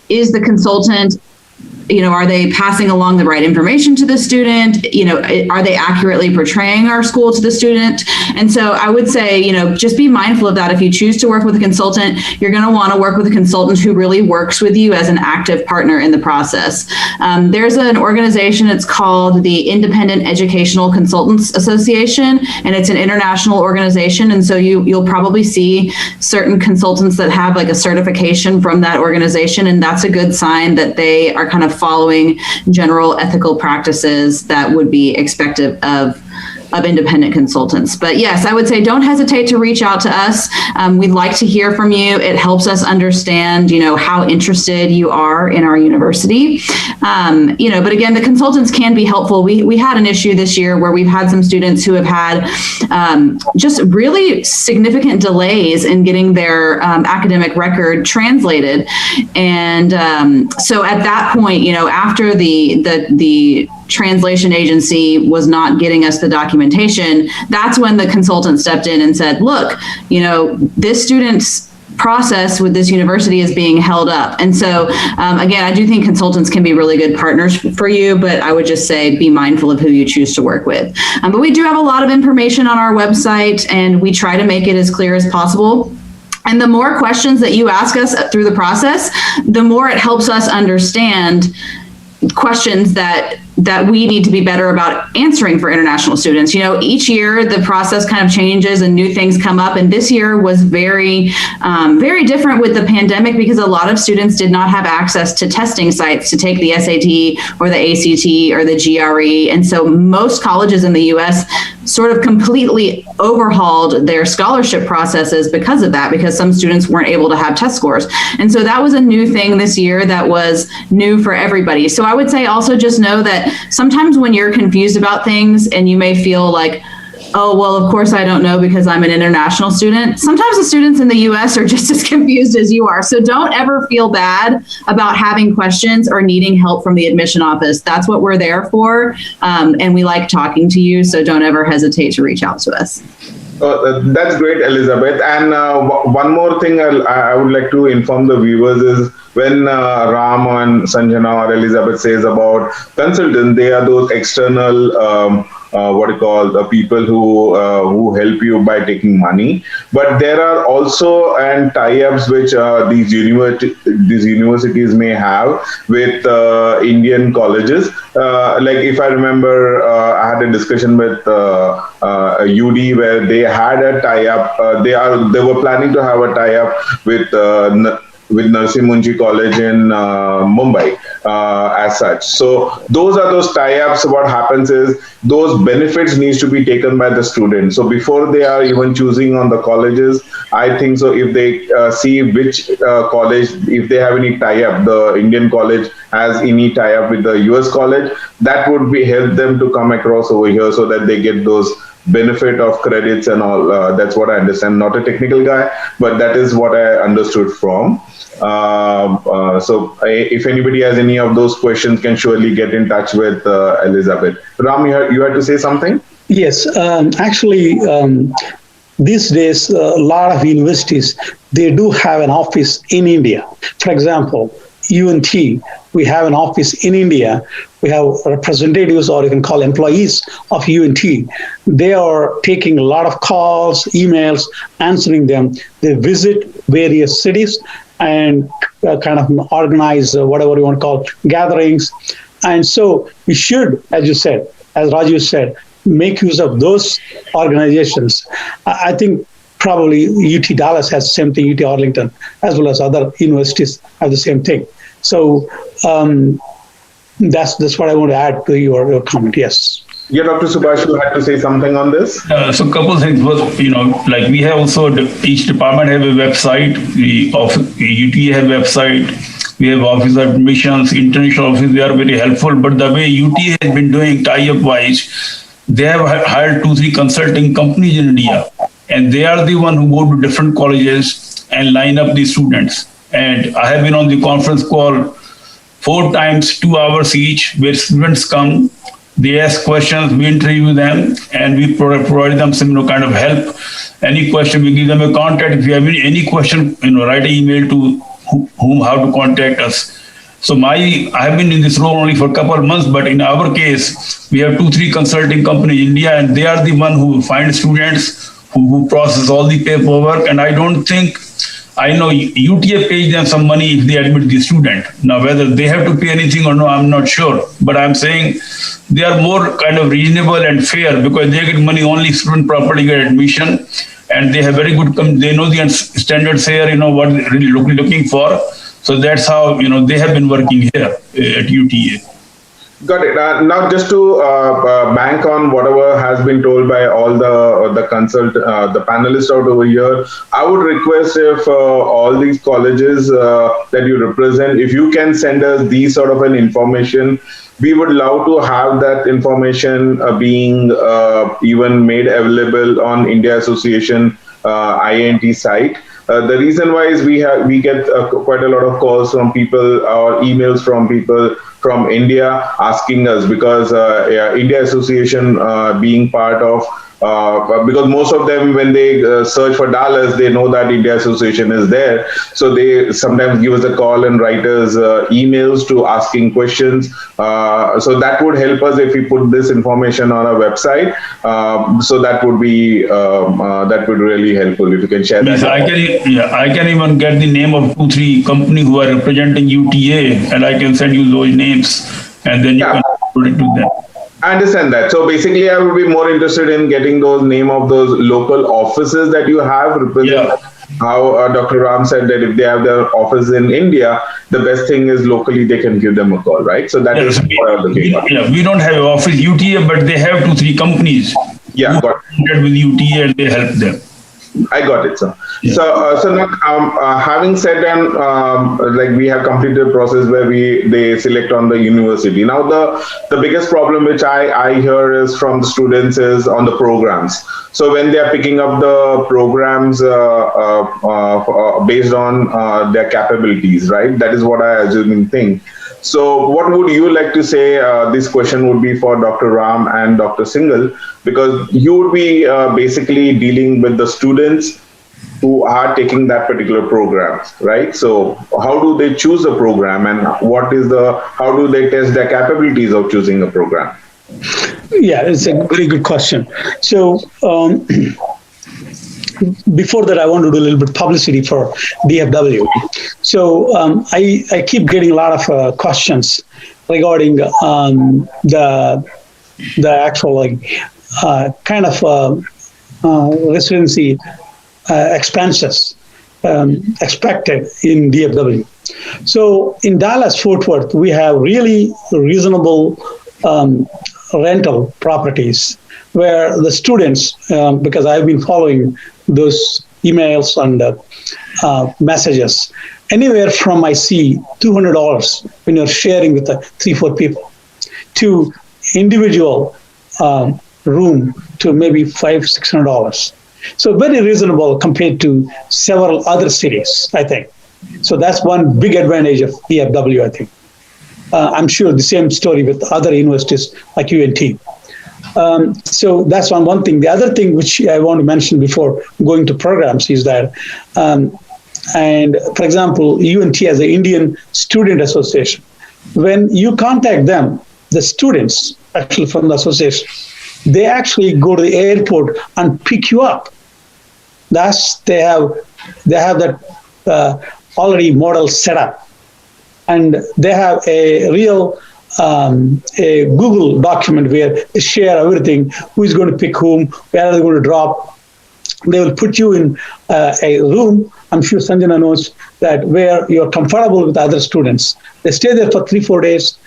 Is the consultant, are they passing along the right information to the student? Are they accurately portraying our school to the student? And so I would say, just be mindful of that. If you choose to work with a consultant, you're going to want to work with a consultant who really works with you as an active partner in the process. There's an organization, it's called the Independent Educational Consultants Association, and it's an international organization. And so you'll probably see certain consultants that have like a certification from that organization. And that's a good sign that they are kind of following general ethical practices that would be expected of independent consultants. But yes, I would say don't hesitate to reach out to us. We'd like to hear from you. It helps us understand, how interested you are in our university. But again, the consultants can be helpful. We had an issue this year where we've had some students who have had just really significant delays in getting their academic record translated. And so at that point, after the translation agency was not getting us the documentation, that's when the consultant stepped in and said, look, this student's process with this university is being held up. And so, again, I do think consultants can be really good partners for you, but I would just say be mindful of who you choose to work with. But we do have a lot of information on our website, and we try to make it as clear as possible. And the more questions that you ask us through the process, the more it helps us understand questions that we need to be better about answering for international students. Each year the process kind of changes and new things come up. And this year was very, very different with the pandemic, because a lot of students did not have access to testing sites to take the SAT or the ACT or the GRE. And so most colleges in the US sort of completely overhauled their scholarship processes because of that, because some students weren't able to have test scores. And so that was a new thing this year that was new for everybody. So I would say also just know that sometimes when you're confused about things and you may feel like, oh, well, of course I don't know because I'm an international student. Sometimes the students in the US are just as confused as you are. So don't ever feel bad about having questions or needing help from the admission office. That's what we're there for. And we like talking to you. So don't ever hesitate to reach out to us. That's great, Elizabeth. And one more thing I would like to inform the viewers is when Ram and Sanjana or Elizabeth says about consultants, they are those external the people who help you by taking money. But there are also tie-ups which these universities may have with Indian colleges. Like if I remember, I had a discussion with UD where they had a tie-up. They were planning to have a tie-up with Narsi Munshi College in Mumbai as such. So those are those tie-ups. What happens is those benefits needs to be taken by the student. So before they are even choosing on the colleges, I think so if they see which college, if they have any tie-up, the Indian college has any tie-up with the US college, that would be help them to come across over here so that they get those benefit of credits and all. That's what I understand. Not a technical guy, but that is what I understood from. So if anybody has any of those questions, can surely get in touch with Elizabeth. Ram, you had to say something? Yes, actually, these days, a lot of universities, they do have an office in India. For example, UNT, we have an office in India. We have representatives, or you can call employees of UNT. They are taking a lot of calls, emails, answering them. They visit various cities and kind of organize whatever you want to call gatherings. And so we should, as you said, as Raju said, make use of those organizations. I think probably UT Dallas has the same thing, UT Arlington, as well as other universities have the same thing. So that's what I want to add to your comment. Yes. Yeah, Dr. Subhash, you had to say something on this? So a couple of things was, like we have also, each department have a website, UT have website, we have office of admissions, international office, they are very helpful. But the way UT has been doing tie-up wise, they have hired 2-3 consulting companies in India, and they are the one who go to different colleges and line up the students. And I have been on the conference call 4 times, 2 hours each, where students come, they ask questions, we interview them, and we provide them some kind of help. Any question, we give them a contact. If you have any question, write an email to whom, how to contact us. So I have been in this role only for a couple of months, but in our case, we have 2-3 consulting companies in India, and they are the one who find students, who process all the paperwork. And I know UTA pays them some money if they admit the student. Now, whether they have to pay anything or no, I'm not sure. But I'm saying they are more kind of reasonable and fair, because they get money only if student properly get admission. And they have very good, they know the standards here, what they're really looking for. So that's how, they have been working here at UTA. Got it. Now, just to bank on whatever has been told by all the panelists out over here, I would request if all these colleges that you represent, if you can send us these sort of an information, we would love to have that information being even made available on India Association IANT site. The reason why is we get quite a lot of calls from people or emails from people from India asking us, because India Association being part of, because most of them, when they search for Dallas, they know that India Association is there. So they sometimes give us a call and write us emails to asking questions. So that would help us if we put this information on our website. So that would be that would really helpful if you can share that. Yes, I can even get the name of 2-3 companies who are representing UTA, and I can send you those names, and then you can put it to them. I understand that. So basically, I would be more interested in getting those name of those local offices that you have. Yeah. How Dr. Ram said that if they have their office in India, the best thing is locally they can give them a call, right? So that is what I'm looking at. Yeah, we don't have an office UTA, but they have 2-3 companies. Yeah, got it. With UTA, and they help them. I got it, sir. Yeah. So now, having said that, like we have completed a process where they select on the university. Now, the biggest problem which I hear is from the students is on the programs. So when they are picking up the programs based on their capabilities, right? That is what I assume think. So what would you like to say? This question would be for Dr. Ram and Dr. Singhal, because you would be basically dealing with the students who are taking that particular program, right? So how do they choose a program, and how do they test their capabilities of choosing a program? Yeah, it's a very good question. So before that, I want to do a little bit of publicity for DFW. So I keep getting a lot of questions regarding the actual kind of residency expenses expected in DFW. So in Dallas, Fort Worth, we have really reasonable rental properties where the students, because I've been following those emails and messages, anywhere from I see $200 when you're sharing with 3-4 people to individual room to maybe $500-600. So very reasonable compared to several other cities, I think. So that's one big advantage of DFW, I think. I'm sure the same story with other universities like UNT. So that's one thing. The other thing which I want to mention before going to programs is that, and for example, UNT has the Indian Student Association. When you contact them, the students actually from the association, they actually go to the airport and pick you up. They have that already model set up, and they have a real a Google document where they share everything, who is going to pick whom, where are they going to drop. They will put you in a room, I'm sure Sanjana knows, that where you're comfortable with other students. They stay there for 3-4 days,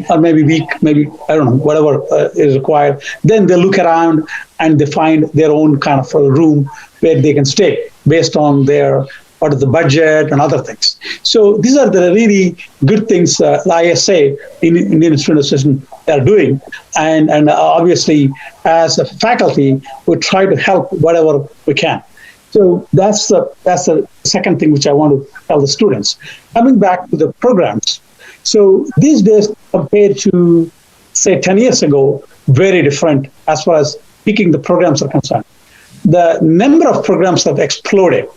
or maybe week, maybe, I don't know, whatever is required. Then they look around and they find their own kind of a room where they can stay based on their what is the budget and other things. So these are the really good things the ISA, Indian Student Association, are doing. And obviously, as a faculty, we try to help whatever we can. So that's the second thing which I want to tell the students. Coming back to the programs. So these days, compared to, say, 10 years ago, very different as far as picking the programs are concerned. The number of programs have exploded.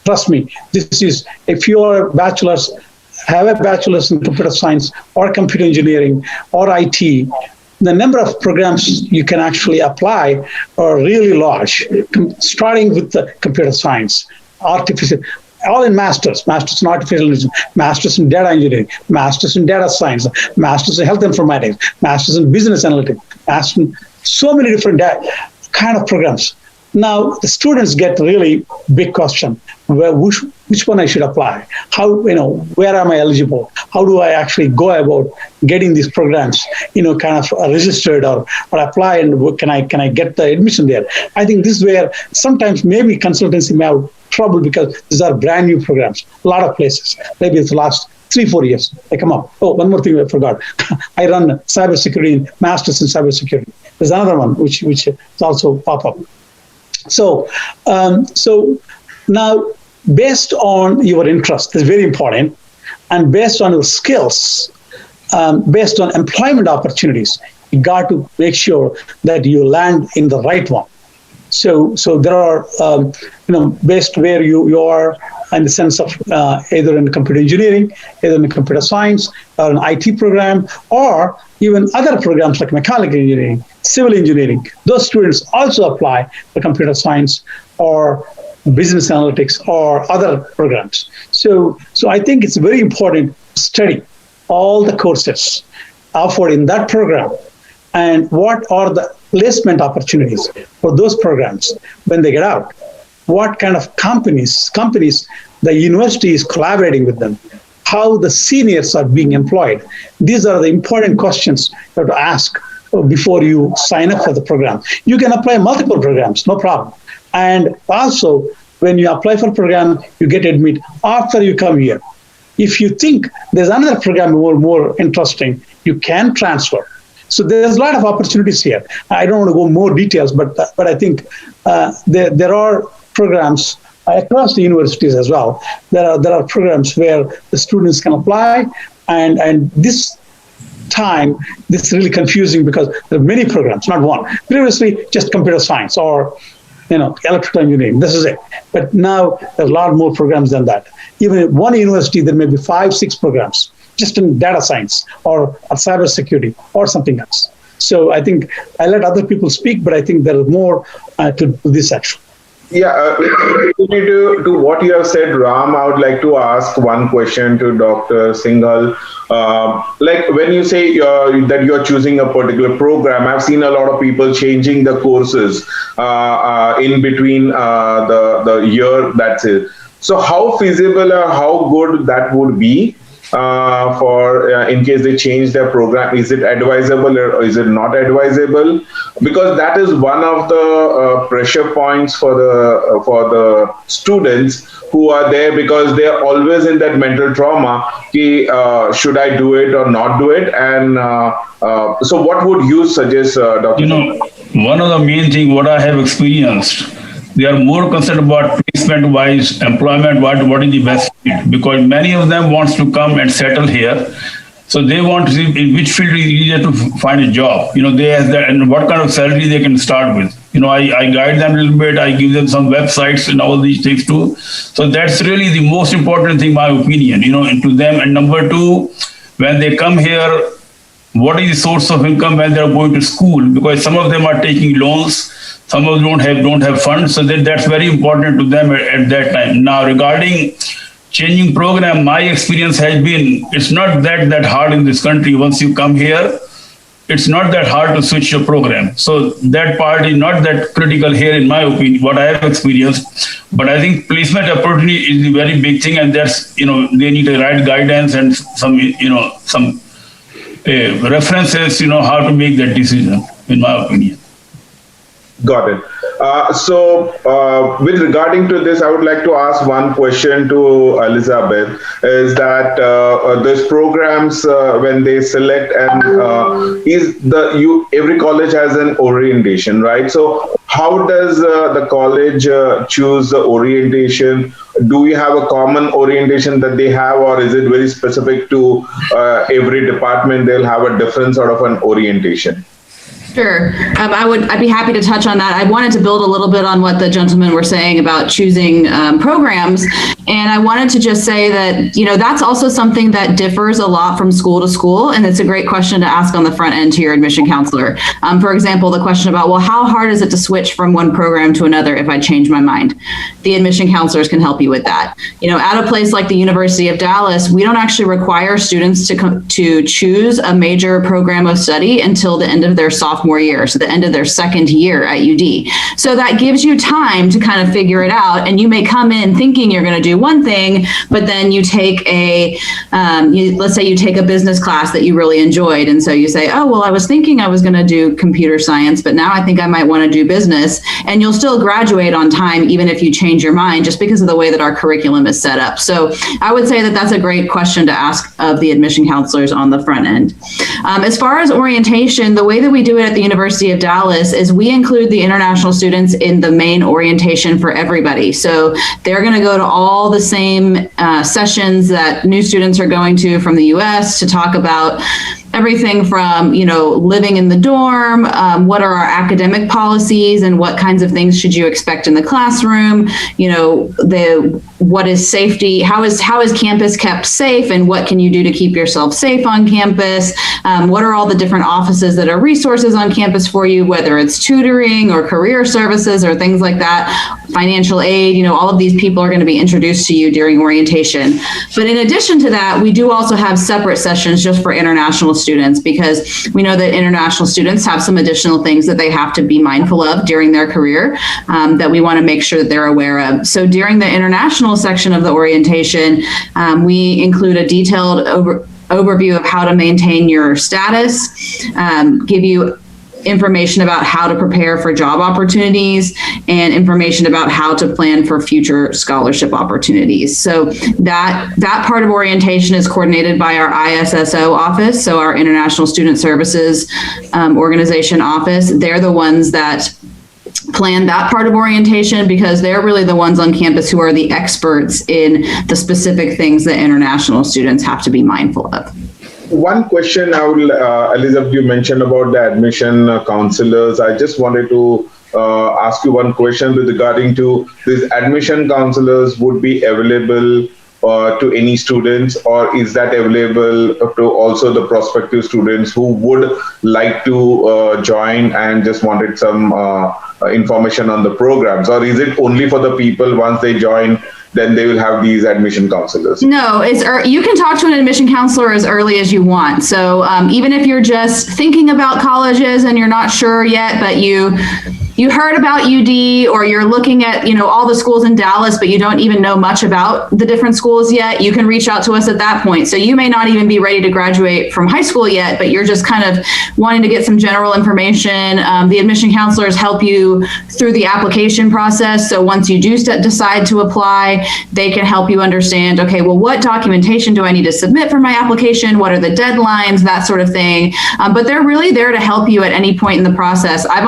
Trust me, this is, if you are have a bachelor's in computer science or computer engineering or IT, the number of programs you can actually apply are really large, starting with the computer science, artificial, all in masters in artificial intelligence, masters in data engineering, masters in data science, masters in health informatics, masters in business analytics, masters in so many different kind of programs. Now, the students get really big question, which one I should apply? How, where am I eligible? How do I actually go about getting these programs, kind of registered or apply, and can I get the admission there? I think this is where sometimes maybe consultancy may have trouble because these are brand new programs, a lot of places. Maybe it's the last 3-4 years they come up. Oh, one more thing I forgot. I run cybersecurity, masters in cybersecurity. There's another one which is also pop up. So now, based on your interest, is very important, and based on your skills, based on employment opportunities, you got to make sure that you land in the right one. So there are, based where you are in the sense of either in computer engineering, either in computer science, or an IT program, or even other programs like mechanical engineering, civil engineering. Those students also apply for computer science or business analytics or other programs. So I think it's very important to study all the courses offered in that program and what are the placement opportunities for those programs when they get out. What kind of companies the university is collaborating with them, how the seniors are being employed. These are the important questions you have to ask before you sign up for the program. You can apply multiple programs, no problem. And also, when you apply for a program, you get admitted after you come here. If you think there's another program more interesting, you can transfer. So there's a lot of opportunities here. I don't want to go more details, but I think there are programs across the universities as well. There are programs where the students can apply, and this time, this is really confusing because there are many programs, not one. Previously, just computer science or electrical engineering. This is it. But now there's a lot more programs than that. Even in one university, there may be 5-6 programs just in data science or cybersecurity or something else. So I think I let other people speak, but I think there is more to this actually. Yeah, to what you have said, Ram, I would like to ask one question to Dr. Singhal. Like when you say that you're choosing a particular program, I've seen a lot of people changing the courses in between the year, that's it. So how feasible or how good that would be for in case they change their program? Is it advisable or is it not advisable? Because that is one of the pressure points for the students who are there, because they are always in that mental trauma. Should I do it or not do it? And so what would you suggest, Dr. One of the main things what I have experienced, they are more concerned about placement-wise, employment, what is the best field, because many of them wants to come and settle here. So they want to see in which field is easier to find a job. They ask that, and what kind of salary they can start with. I guide them a little bit. I give them some websites and all these things too. So that's really the most important thing, my opinion, to them. And number two, when they come here, what is the source of income when they're going to school? Because some of them are taking loans. Some of them don't have funds, so that's very important to them at that time. Now, regarding changing program, my experience has been it's not that hard in this country. Once you come here, it's not that hard to switch your program. So that part is not that critical here, in my opinion, what I have experienced. But I think placement opportunity is the very big thing, and that's they need the right guidance and some references, how to make that decision, in my opinion. Got it. With regarding to this, I would like to ask one question to Elizabeth. Is that those programs when they select and every college has an orientation, right? So how does the college choose the orientation? Do we have a common orientation that they have, or is it very specific to every department? They'll have a different sort of an orientation. Sure. I'd be happy to touch on that. I wanted to build a little bit on what the gentlemen were saying about choosing programs. And I wanted to just say that, that's also something that differs a lot from school to school. And it's a great question to ask on the front end to your admission counselor. For example, the question about, well, how hard is it to switch from one program to another if I change my mind? The admission counselors can help you with that. At a place like the University of Dallas, we don't actually require students to choose a major program of study until the end of their sophomore year, so the end of their second year at UD. So that gives you time to kind of figure it out. And you may come in thinking you're going to do one thing, but then you take let's say you take a business class that you really enjoyed. And so you say, oh, well, I was thinking I was going to do computer science, but now I think I might want to do business. And you'll still graduate on time, even if you change your mind, just because of the way that our curriculum is set up. So I would say that that's a great question to ask of the admission counselors on the front end. As far as orientation, the way that we do it at the University of Dallas is we include the international students in the main orientation for everybody. So they're going to go to all the same sessions that new students are going to from the US to talk about everything from, living in the dorm, what are our academic policies and what kinds of things should you expect in the classroom, what is safety, how is campus kept safe and what can you do to keep yourself safe on campus, what are all the different offices that are resources on campus for you, whether it's tutoring or career services or things like that, financial aid, all of these people are going to be introduced to you during orientation. But in addition to that, we do also have separate sessions just for international students, because we know that international students have some additional things that they have to be mindful of during their career that we want to make sure that they're aware of. So during the international section of the orientation, we include a detailed overview of how to maintain your status, give you information about how to prepare for job opportunities and information about how to plan for future scholarship opportunities. So that part of orientation is coordinated by our ISSO office, so our International Student Services Organization office. They're the ones that plan that part of orientation because they're really the ones on campus who are the experts in the specific things that international students have to be mindful of. One question I will, Elizabeth, you mentioned about the admission counselors. I just wanted to ask you one question regarding to these admission counselors would be available to any students, or is that available to also the prospective students who would like to join and just wanted some information on the programs, or is it only for the people once they join then they will have these admission counselors? No, you can talk to an admission counselor as early as you want. So even if you're just thinking about colleges and you're not sure yet, but you heard about UD, or you're looking at all the schools in Dallas, but you don't even know much about the different schools yet, you can reach out to us at that point. So you may not even be ready to graduate from high school yet, but you're just kind of wanting to get some general information. The admission counselors help you through the application process. So once you do decide to apply, they can help you understand, okay, well, what documentation do I need to submit for my application? What are the deadlines? That sort of thing. But they're really there to help you at any point in the process. I've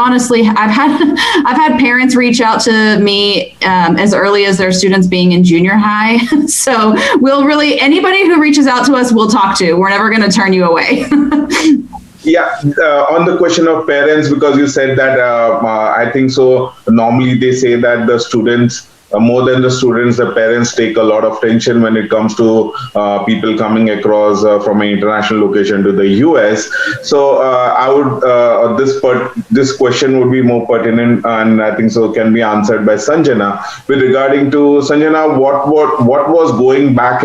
had parents reach out to me as early as their students being in junior high. So anybody who reaches out to us, we'll talk to. We're never going to turn you away. Yeah, on the question of parents, because you said that, I think so, normally they say that the students, more than the students, the parents take a lot of tension when it comes to people coming across from an international location to the US. So I would this question would be more pertinent, and I think so can be answered by Sanjana. With regarding to Sanjana, what was going back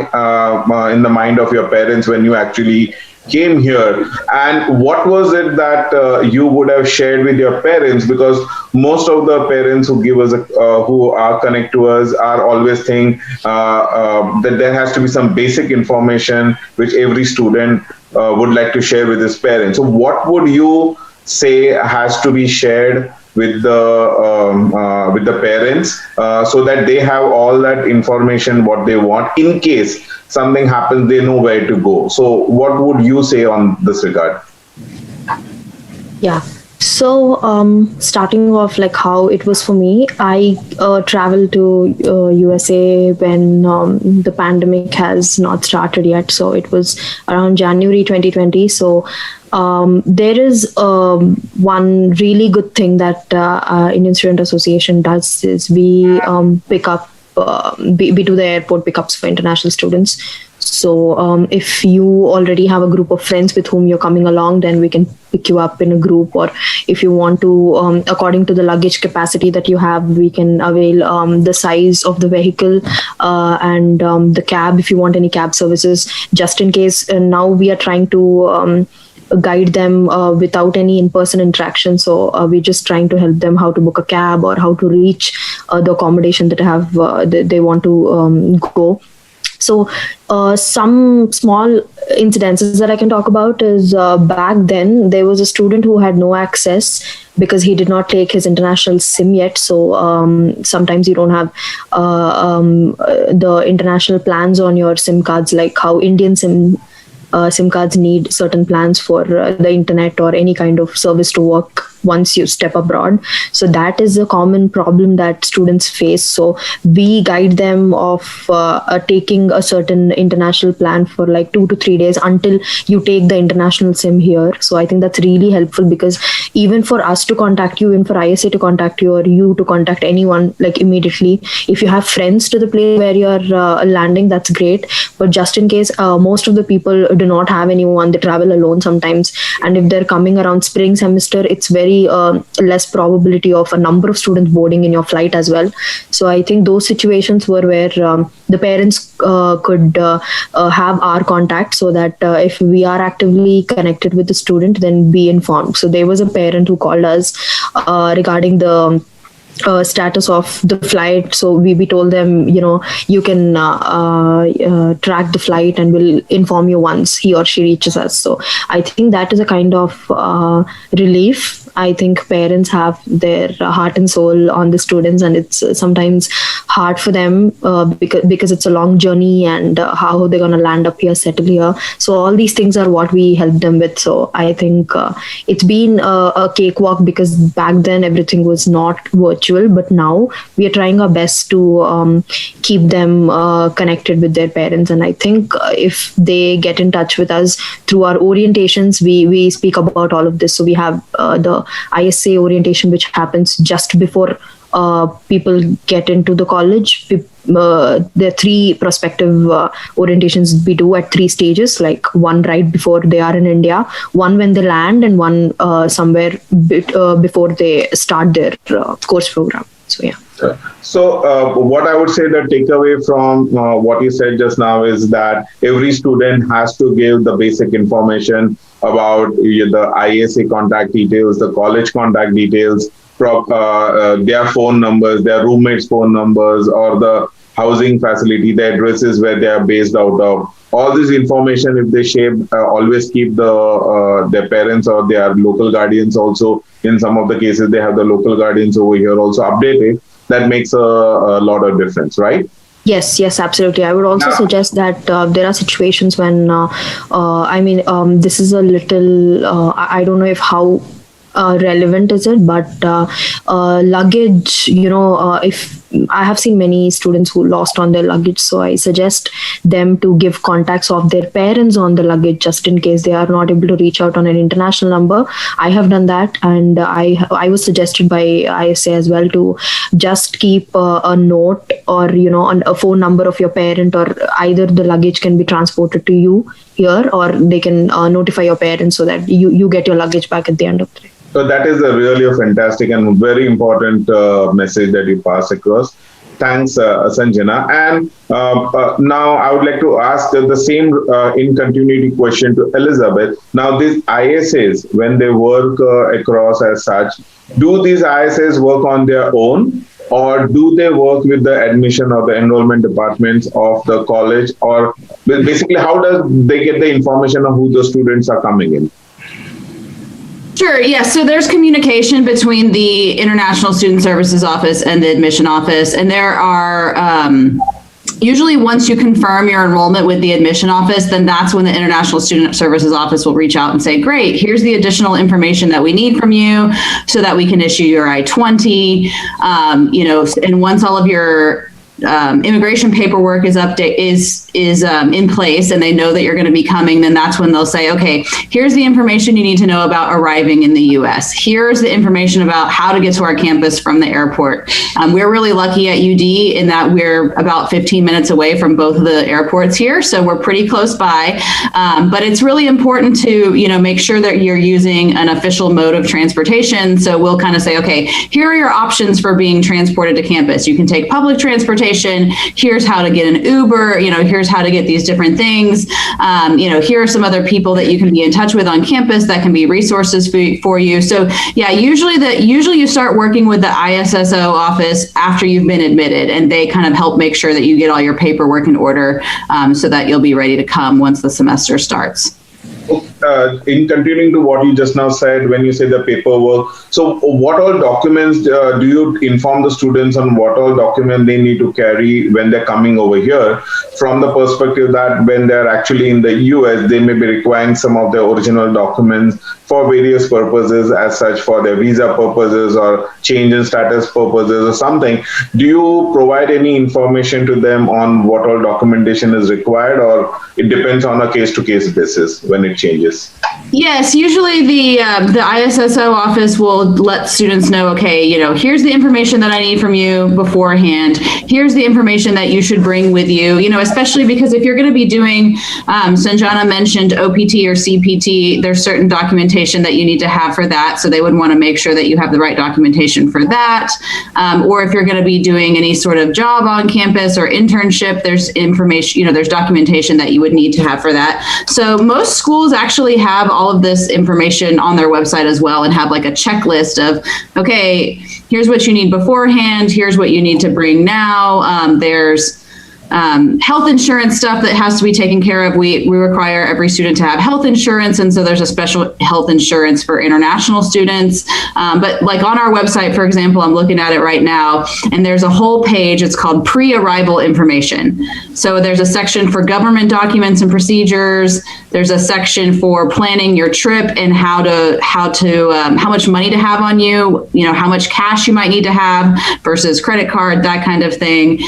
in the mind of your parents when you actually came here, and what was it that you would have shared with your parents? Because most of the parents who give us who are connect to us are always think that there has to be some basic information which every student would like to share with his parents. So what would you say has to be shared with the parents, so that they have all that information what they want in case something happens, they know where to go. So what would you say on this regard? Yeah. So, starting off, like how it was for me, I traveled to USA when the pandemic has not started yet. So it was around January 2020. So there is one really good thing that Indian Student Association does is we pick up. We do the airport pickups for international students. So if you already have a group of friends with whom you're coming along, then we can pick you up in a group. Or if you want to, according to the luggage capacity that you have, we can avail the size of the vehicle and the cab if you want any cab services. Just in case, now we are trying to guide them without any in-person interaction. So we're just trying to help them how to book a cab or how to reach the accommodation that they want to go. So some small incidences that I can talk about is back then there was a student who had no access because he did not take his international SIM yet. So sometimes you don't have the international plans on your SIM cards, like how Indian SIM cards need certain plans for the internet or any kind of service to work once you step abroad. So that is a common problem that students face. So we guide them of taking a certain international plan for like 2 to 3 days until you take the international SIM here. So I think that's really helpful, because even for us to contact you, even for ISA to contact you, or you to contact anyone like immediately, if you have friends to the place where you're landing, that's great. But just in case, most of the people do not have anyone, they travel alone sometimes. And if they're coming around spring semester, it's very less probability of a number of students boarding in your flight as well. So I think those situations were where the parents could have our contact, so that if we are actively connected with the student, then be informed. So there was a parent who called us regarding the status of the flight. So we told them, you can track the flight and we'll inform you once he or she reaches us. So I think that is a kind of relief. I think parents have their heart and soul on the students, and it's sometimes hard for them because it's a long journey, and how they're going to land up here, settle here. So all these things are what we help them with. So I think it's been a cakewalk, because back then everything was not virtual, but now we are trying our best to keep them connected with their parents. And I think if they get in touch with us through our orientations, we speak about all of this. So we have the ISA orientation, which happens just before people get into the college. There are 3 prospective orientations we do at 3 stages, like one right before they are in India, one when they land, and one somewhere before they start their course program. So yeah. So what I would say the takeaway from what you said just now is that every student has to give the basic information about the ISA contact details, the college contact details, their phone numbers, their roommates' phone numbers, or the housing facility, the addresses where they are based out of. All this information, if they share, always keep their parents or their local guardians also. In some of the cases, they have the local guardians over here also updated. That makes a lot of difference, right? Yes, absolutely. I would also suggest that there are situations when, this is a little, I don't know if how relevant is it, but luggage, if I have seen many students who lost on their luggage, so I suggest them to give contacts of their parents on the luggage, just in case they are not able to reach out on an international number. I have done that, and I was suggested by ISA as well to just keep a note, or a phone number of your parent, or either the luggage can be transported to you here, or they can notify your parents so that you get your luggage back at the end of the day. So that is a really fantastic and very important message that you pass across. Thanks, Sanjana. And now I would like to ask the same in continuity question to Elizabeth. Now these ISAs, when they work across as such, do these ISAs work on their own, or do they work with the admission or the enrollment departments of the college? Or basically, how does they get the information of who the students are coming in? Sure. Yeah. So there's communication between the International Student Services Office and the admission office, and there are usually once you confirm your enrollment with the admission office, then that's when the International Student Services Office will reach out and say, great, here's the additional information that we need from you so that we can issue your I-20, and once all of your immigration paperwork is in place and they know that you're going to be coming, then that's when they'll say, okay, here's the information you need to know about arriving in the U.S. Here's the information about how to get to our campus from the airport. We're really lucky at UD in that we're about 15 minutes away from both of the airports here, so we're pretty close by. But it's really important to, make sure that you're using an official mode of transportation. So we'll kind of say, okay, here are your options for being transported to campus. You can take public transportation. Here's how to get an Uber, here's how to get these different things. Here are some other people that you can be in touch with on campus that can be resources for you. So yeah, usually you start working with the ISSO office after you've been admitted, and they kind of help make sure that you get all your paperwork in order so that you'll be ready to come once the semester starts. In continuing to what you just now said, when you say the paperwork, so what all documents do you inform the students on what all documents they need to carry when they're coming over here, from the perspective that when they're actually in the US, they may be requiring some of their original documents for various purposes, as such for their visa purposes or change in status purposes or something. Do you provide any information to them on what all documentation is required, or it depends on a case-to-case basis when it changes? Yes, usually the ISSO office will let students know, okay, here's the information that I need from you beforehand. Here's the information that you should bring with you, especially because if you're going to be doing, Sanjana mentioned OPT or CPT, there's certain documentation that you need to have for that. So they would want to make sure that you have the right documentation for that. Or if you're going to be doing any sort of job on campus or internship, there's information, there's documentation that you would need to have for that. So most schools actually have all of this information on their website as well, and have like a checklist of, okay, here's what you need beforehand, here's what you need to bring now. There's health insurance stuff that has to be taken care of. We require every student to have health insurance, and so there's a special health insurance for international students. But like on our website, for example, I'm looking at it right now, and there's a whole page. It's called pre-arrival information. So there's a section for government documents and procedures. There's a section for planning your trip and how much money to have on you. How much cash you might need to have versus credit card, that kind of thing.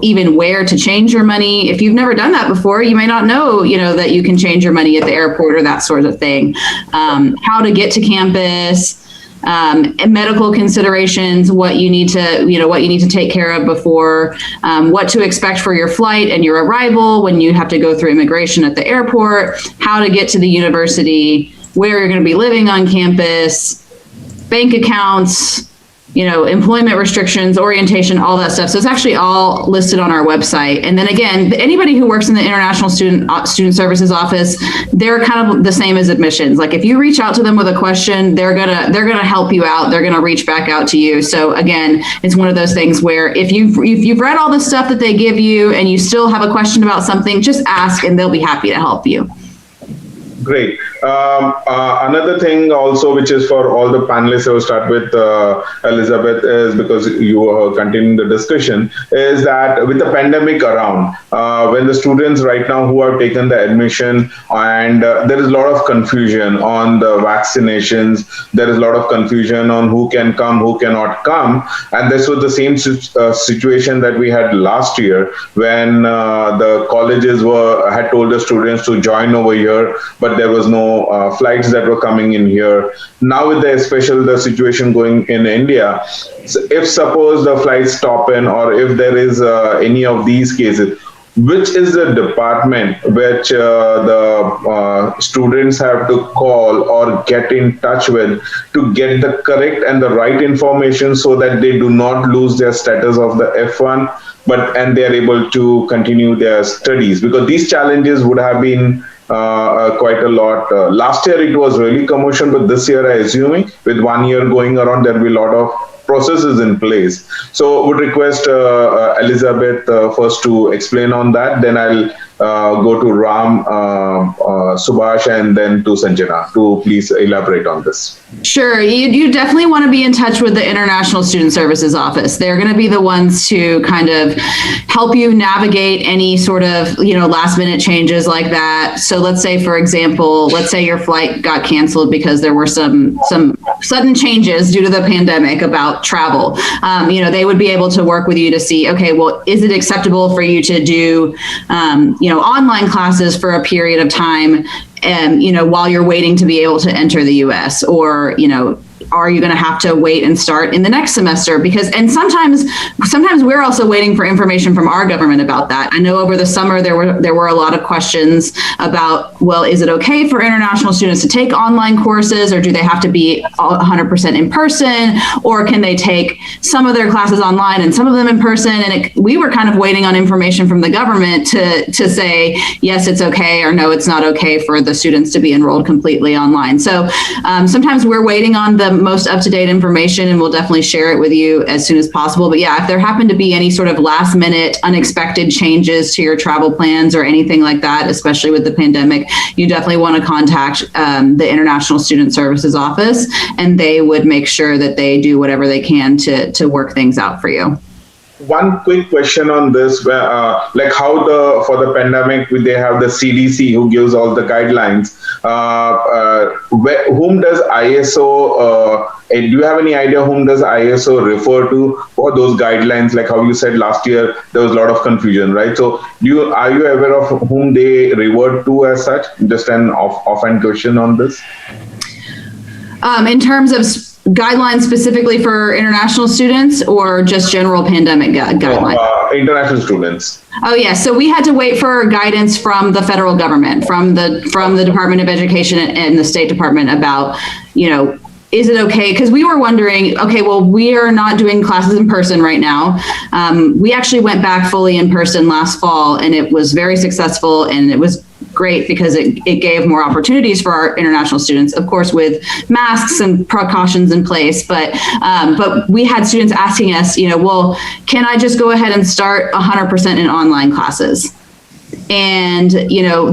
Even where to change your money. If you've never done that before, you may not know, that you can change your money at the airport or that sort of thing. How to get to campus, medical considerations, what you need to take care of before, what to expect for your flight and your arrival when you have to go through immigration at the airport, how to get to the university, where you're going to be living on campus, bank accounts, employment restrictions, orientation, all that stuff. So it's actually all listed on our website. And then again, anybody who works in the International Student Services Office, they're kind of the same as admissions. Like if you reach out to them with a question, they're gonna help you out. They're gonna reach back out to you. So again, it's one of those things where if you've read all the stuff that they give you and you still have a question about something, just ask and they'll be happy to help you. Great. Another thing also, which is for all the panelists, I will start with Elizabeth, is because you are continuing the discussion, is that with the pandemic around, when the students right now who have taken the admission, and there is a lot of confusion on the vaccinations, there is a lot of confusion on who can come, who cannot come. And this was the same situation that we had last year when the colleges had told the students to join over here, but there was no flights that were coming in here. Now with the situation going in India, so if suppose the flights stop in, or if there is any of these cases, which is the department which the students have to call or get in touch with to get the correct and the right information so that they do not lose their status of the F1, and they are able to continue their studies? Because these challenges would have been quite a lot. Last year it was really commotion, but this year I assuming with 1 year going around, there will be a lot of processes in place. So would request Elizabeth first to explain on that, then I'll go to Ram Subhash and then to Sanjana to please elaborate on this. Sure. You definitely want to be in touch with the International Student Services Office. They're going to be the ones to kind of help you navigate any sort of, last minute changes like that. So let's say, for example, your flight got canceled because there were some sudden changes due to the pandemic about travel. They would be able to work with you to see, okay, well, is it acceptable for you to do, online classes for a period of time, while you're waiting to be able to enter the US, or, are you going to have to wait and start in the next semester? And sometimes we're also waiting for information from our government about that. I know over the summer there were a lot of questions about, well, is it okay for international students to take online courses, or do they have to be 100% in person, or can they take some of their classes online and some of them in person? And we were kind of waiting on information from the government to say, yes, it's okay, or no, it's not okay for the students to be enrolled completely online. So sometimes we're waiting on the most up-to-date information, and we'll definitely share it with you as soon as possible. But yeah, if there happen to be any sort of last-minute unexpected changes to your travel plans or anything like that, especially with the pandemic, you definitely want to contact the International Student Services Office, and they would make sure that they do whatever they can to work things out for you. One quick question on this, like how for the pandemic, they have the CDC who gives all the guidelines. Whom does ISO, do you have any idea whom does ISO refer to for those guidelines? Like how you said last year, there was a lot of confusion, right? So are you aware of whom they revert to as such? Just an offhand question on this. In terms of guidelines specifically for international students, or just general pandemic guidelines? International students. Oh yeah, so we had to wait for guidance from the federal government, from the Department of Education and the State Department about, is it okay? Because we were wondering, okay, well, we are not doing classes in person right now. We actually went back fully in person last fall, and it was very successful, and it was great because it gave more opportunities for our international students, of course, with masks and precautions in place. But we had students asking us, well, can I just go ahead and start 100% in online classes? And,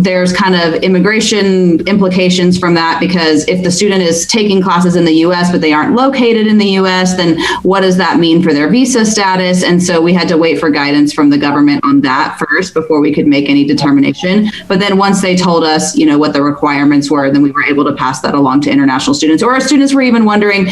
there's kind of immigration implications from that, because if the student is taking classes in the US, but they aren't located in the US, then what does that mean for their visa status? And so we had to wait for guidance from the government on that first before we could make any determination. But then once they told us, what the requirements were, then we were able to pass that along to international students. Or our students were even wondering,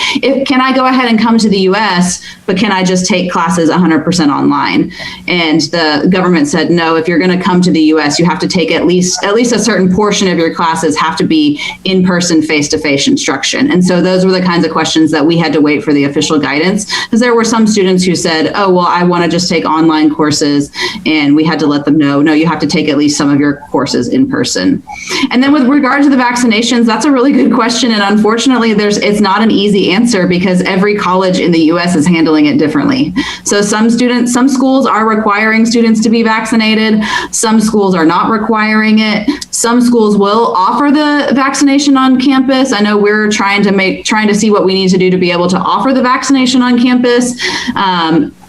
can I go ahead and come to the US, but can I just take classes 100% online? And the government said, no, if you're going to come to the US, you have to take at least a certain portion of your classes have to be in-person, face-to-face instruction. And so those were the kinds of questions that we had to wait for the official guidance, because there were some students who said, oh, well, I want to just take online courses. And we had to let them know, no, you have to take at least some of your courses in person. And then with regard to the vaccinations, that's a really good question. And unfortunately, it's not an easy answer, because every college in the US is handling it differently. So some schools are requiring students to be vaccinated. Some schools are not requiring it. Some schools will offer the vaccination on campus. I know we're trying to see what we need to do to be able to offer the vaccination on campus.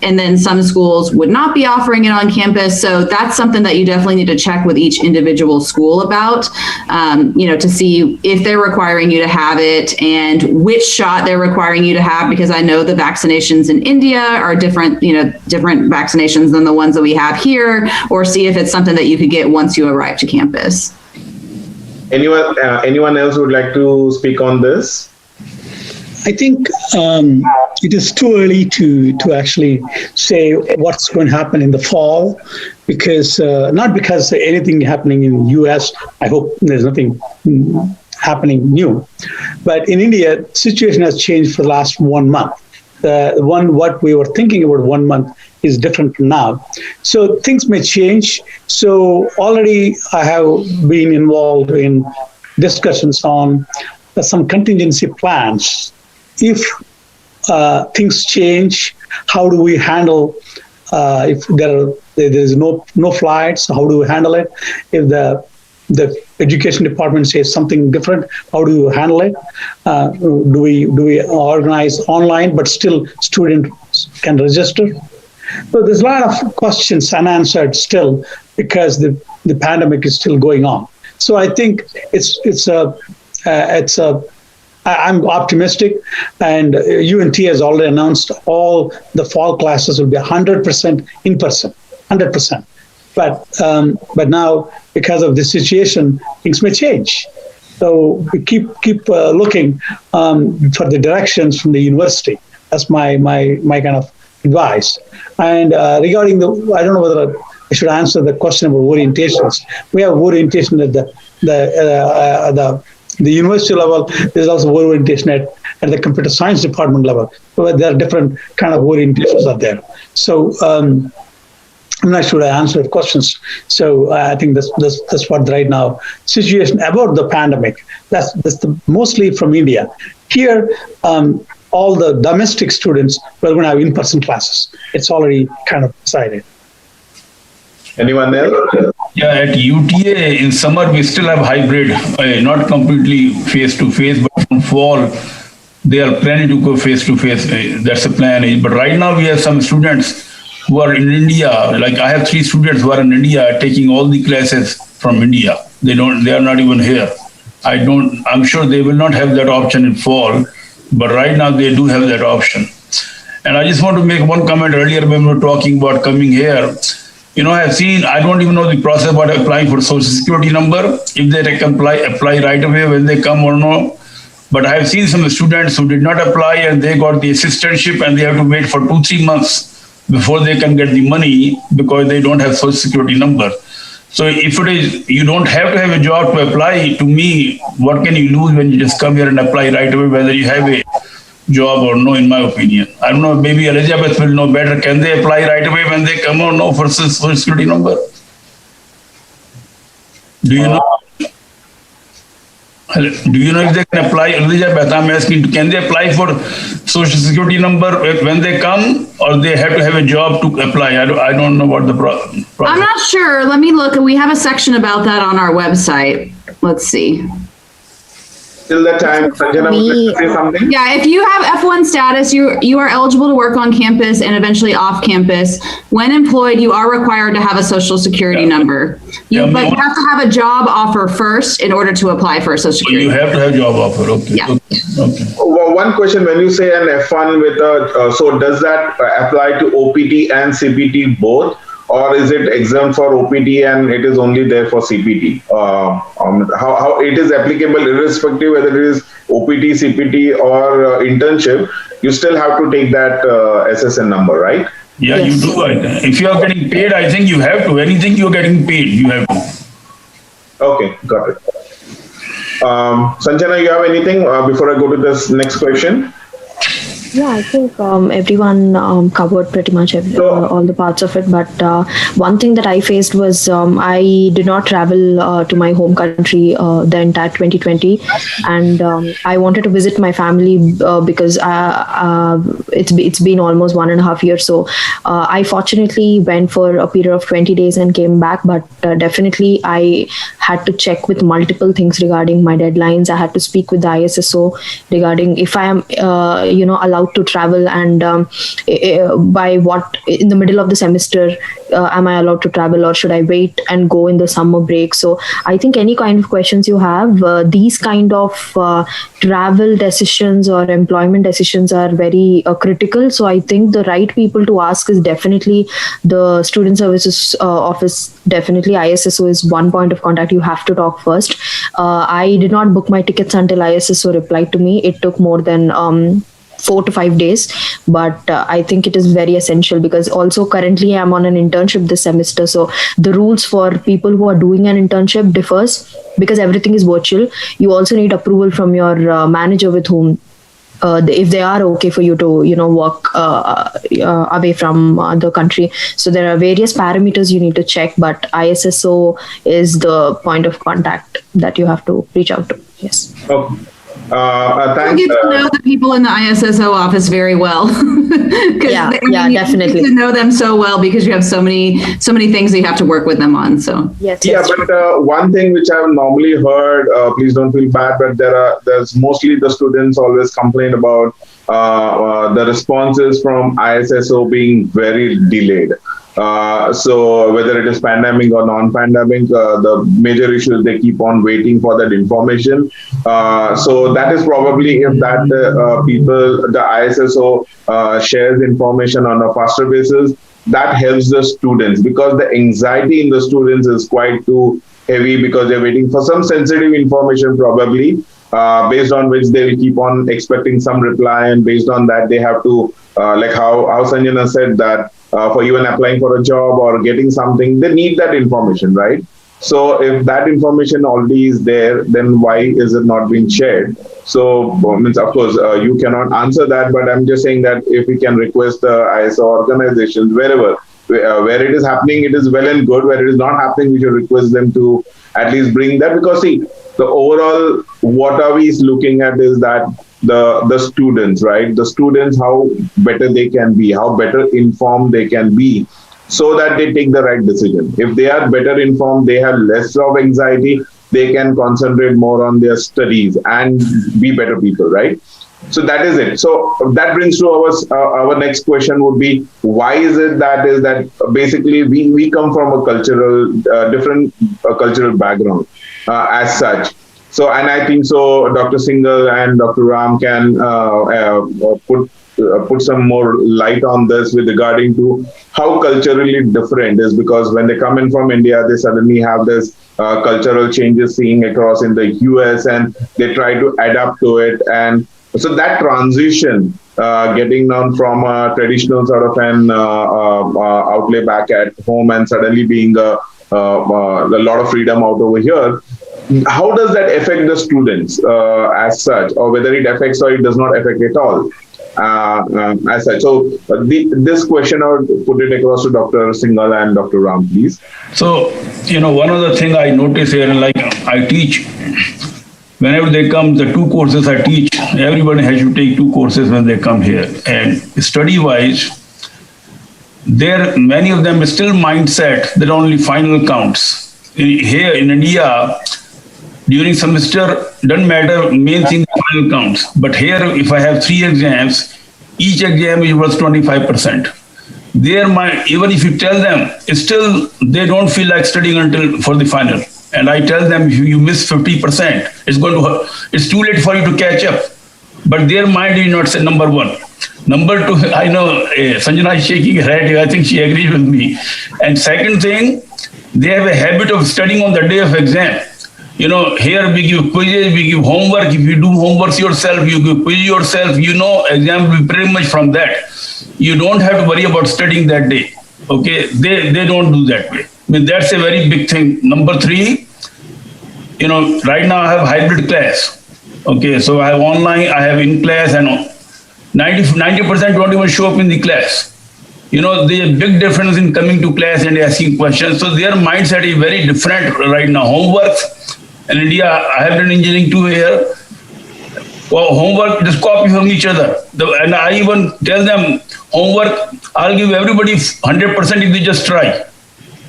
And then some schools would not be offering it on campus. So that's something that you definitely need to check with each individual school about, to see if they're requiring you to have it and which shot they're requiring you to have, because I know the vaccinations in India are different vaccinations than the ones that we have here, or see if it's something that you could get once you arrive to campus. Anyone else would like to speak on this? I think it is too early to actually say what's going to happen in the fall, because not because anything happening in the US, I hope there's nothing happening new. But in India, the situation has changed for the last 1 month. What we were thinking about 1 month is different now. So things may change. So already I have been involved in discussions on some contingency plans. If things change, how do we handle if there is no flights? How do we handle it? If the education department says something different, how do you handle it? Do we organize online, but still students can register? So there's a lot of questions unanswered still, because the pandemic is still going on. So I think I'm optimistic, and UNT has already announced all the fall classes will be 100% in person, 100%. But now, because of this situation, things may change. So we keep looking for the directions from the university. That's my kind of advice. And regarding I don't know whether I should answer the question about orientations. We have orientation at the university level. There's also orientation at the computer science department level. So there are different kind of orientations out there. So I'm not sure I answered questions. So I think that's what right now situation about the pandemic. That's mostly from India. Here, all the domestic students we're going to have in-person classes. It's already kind of decided. Anyone else? Yeah, at UTA in summer we still have hybrid, not completely face-to-face, but from fall they are planning to go face-to-face. That's the plan. But right now we have some students who are in India. Like I have 3 students who are in India taking all the classes from India. They are not even here. I'm sure they will not have that option in fall, but right now they do have that option. And I just want to make one comment earlier when we were talking about coming here. I don't even know the process about applying for Social Security number, if they can apply right away when they come or no. But I have seen some students who did not apply and they got the assistantship and they have to wait for 2-3 months before they can get the money because they don't have Social Security number. So if it is, you don't have to have a job to apply. To me, what can you lose when you just come here and apply right away, whether you have a job or no, in my opinion. I don't know, maybe Elizabeth will know better. Can they apply right away when they come or no for Social Security number? Do you know? Do you know if they can apply? Elizabeth, I'm asking, can they apply for Social Security number when they come, or they have to have a job to apply? I don't know what the problem. I'm not sure. Let me look. We have a section about that on our website. Let's see. Till that time, Sanjana, would you say something? Yeah, if you have F1 status, you are eligible to work on campus and eventually off campus. When employed, you are required to have a Social Security number. But you have to have a job offer first in order to apply for a Social Security. You have to have a job offer. Okay. Yeah. Okay. Well, one question: when you say an F1 with so does that apply to OPT and CPT both? Or is it exempt for OPT and it is only there for CPT? How it is applicable irrespective whether it is OPT, CPT or internship, you still have to take that SSN number, right? Yeah, yes. You do. If you are getting paid, I think you have to. Anything you are getting paid, you have to. Okay, got it. Sanjana, you have anything before I go to this next question? Yeah, I think everyone covered pretty much all the parts of it. But one thing that I faced was I did not travel to my home country the entire 2020. And I wanted to visit my family because it's been almost 1.5 years. So I fortunately went for a period of 20 days and came back. But definitely I had to check with multiple things regarding my deadlines. I had to speak with the ISSO regarding if I am, allowed to travel, and by what in the middle of the semester am I allowed to travel, or should I wait and go in the summer break? So I think any kind of questions you have, these kind of travel decisions or employment decisions are very critical. So I think the right people to ask is definitely the Student Services Office. Definitely ISSO is one point of contact. You have to talk first. I did not book my tickets until ISSO replied to me. It took more than 4 to 5 days, but I think it is very essential because also currently I'm on an internship this semester. So the rules for people who are doing an internship differs because everything is virtual. You also need approval from your manager with whom if they are okay for you to work away from the country. So there are various parameters you need to check, but ISSO is the point of contact that you have to reach out to. Yes. Okay. Thanks. You get to know the people in the ISSO office very well. Yeah, definitely. You get to know them so well because you have so many things that you have to work with them on. So yes. But one thing which I've normally heard, please don't feel bad, but there's mostly the students always complain about the responses from ISSO being very delayed. So whether it is pandemic or non-pandemic, the major issue is they keep on waiting for that information. So that is probably if that the ISSO shares information on a faster basis, that helps the students, because the anxiety in the students is quite too heavy, because they're waiting for some sensitive information probably, based on which they will keep on expecting some reply, and based on that they have to, like how Sanjana said, that for even applying for a job or getting something, they need that information, right? So if that information already is there, then why is it not being shared? So, means of course, you cannot answer that, but I'm just saying that if we can request the ISO organizations, wherever, where it is happening, it is well and good. Where it is not happening, we should request them to at least bring that, because see, the overall, what are we looking at is that the students, right? The students, how better they can be, how better informed they can be, so that they take the right decision. If they are better informed, they have less of anxiety, they can concentrate more on their studies and be better people, right? So that is it. So that brings to our next question would be, why is it that basically we come from a cultural, different cultural background as such. So, and I think so Dr. Singhal and Dr. Ram can put some more light on this with regarding to how culturally different is, because when they come in from India, they suddenly have this cultural changes seeing across in the US, and they try to adapt to it. And so that transition, getting down from a traditional sort of an outlay back at home and suddenly being a lot of freedom out over here, how does that affect the students as such, or whether it affects or it does not affect at all as such? So this question, I would put it across to Dr. Singhal and Dr. Ram, please. So, one of the things I notice here, like I teach, whenever they come, the 2 courses I teach, everybody has to take 2 courses when they come here. And study-wise, many of them are still mindset that only final counts. Here in India, during semester, doesn't matter, main thing final counts. But here, if I have 3 exams, each exam is worth 25%. Even if you tell them, still they don't feel like studying until for the final. And I tell them, if you miss 50%, it's too late for you to catch up. But their mind is not number 1. Number 2, I know Sanjana is shaking her head. I think she agrees with me. And second thing, they have a habit of studying on the day of exam. Here we give quizzes, we give homework. If you do homework yourself, you give quiz yourself, exam will be pretty much from that. You don't have to worry about studying that day. Okay, they don't do that way. I mean, that's a very big thing. Number 3, right now I have hybrid class. Okay, so I have online, I have in class, and 90% don't even show up in the class. There's a big difference in coming to class and asking questions. So their mindset is very different right now. Homework in India, I have done engineering too here. Well, homework, just copy from each other. And I even tell them, homework, I'll give everybody 100% if they just try.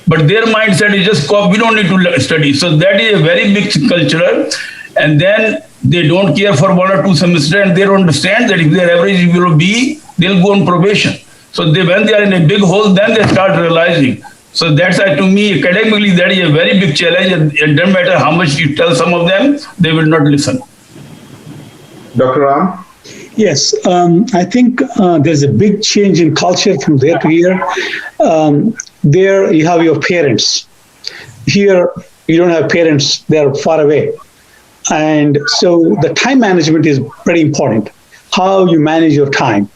But their mindset is just copy, we don't need to study. So that is a very big cultural. And then they don't care for 1 or 2 semesters, and they don't understand that if their average will be, they'll go on probation. So when they are in a big hole, then they start realizing. So that's why, to me, academically, that is a very big challenge. And it doesn't matter how much you tell some of them, they will not listen. Dr. Ram? Yes, I think there's a big change in culture from there to here. There you have your parents. Here, you don't have parents, they're far away. And so the time management is pretty important. How you manage your time.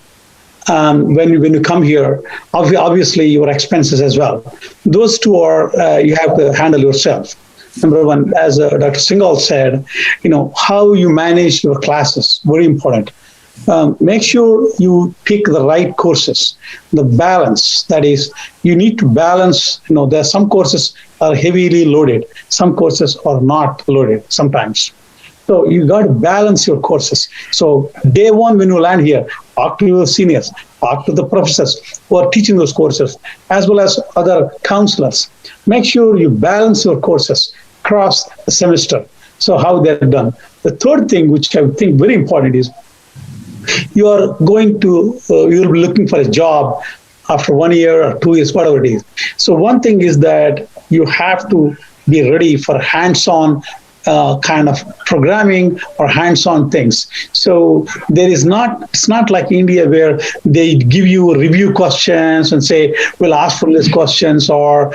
When you come here, obviously your expenses as well. Those 2 are, you have to handle yourself. Number 1, as Dr. Singhal said, how you manage your classes, very important. Make sure you pick the right courses, the balance. That is, you need to balance, there are some courses are heavily loaded, some courses are not loaded sometimes. So you got to balance your courses. So day 1, when you land here, talk to your seniors, talk to the professors who are teaching those courses, as well as other counselors. Make sure you balance your courses across the semester. So how they're done. The third thing, which I think very important, is you are going to, you'll be looking for a job after 1 year or 2 years, whatever it is. So one thing is that you have to be ready for hands-on kind of programming or hands-on things. So it's not like India where they give you review questions and say, we'll ask for these questions or,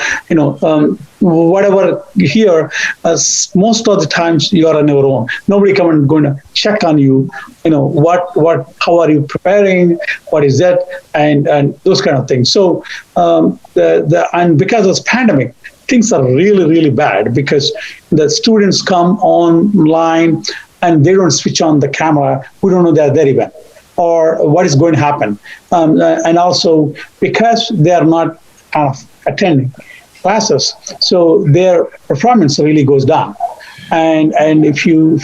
whatever here. Most of the times you are on your own. Nobody going to check on you, how are you preparing? What is that? And those kind of things. So, and because of this pandemic, things are really, really bad because the students come online and they don't switch on the camera. We don't know they're there even, or what is going to happen. And also because they are not kind of attending classes, so their performance really goes down. And if you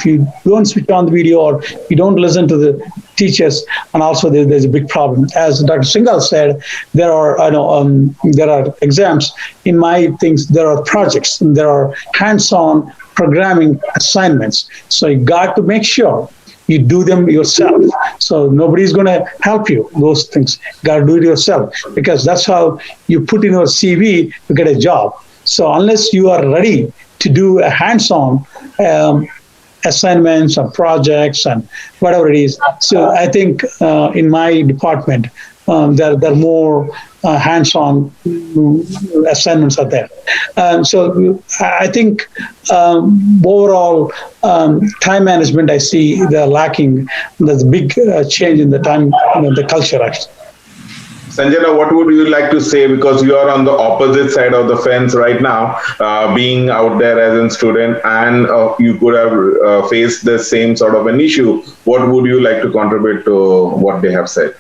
don't switch on the video or you don't listen to the teachers, and also there's a big problem. As Dr. Singhal said, there are exams. In my things, there are projects, and there are hands-on programming assignments. So you got to make sure you do them yourself. So nobody's going to help you. Those things, you got to do it yourself, because that's how you put in your CV to get a job. So unless you are ready to do a hands-on assignments or projects and whatever it is. So I think in my department, there are more hands-on assignments are there. So I think overall time management, I see they're lacking. There's a big change in the time, the culture actually. Sanjana, what would you like to say? Because you are on the opposite side of the fence right now, being out there as a student, and you could have faced the same sort of an issue. What would you like to contribute to what they have said?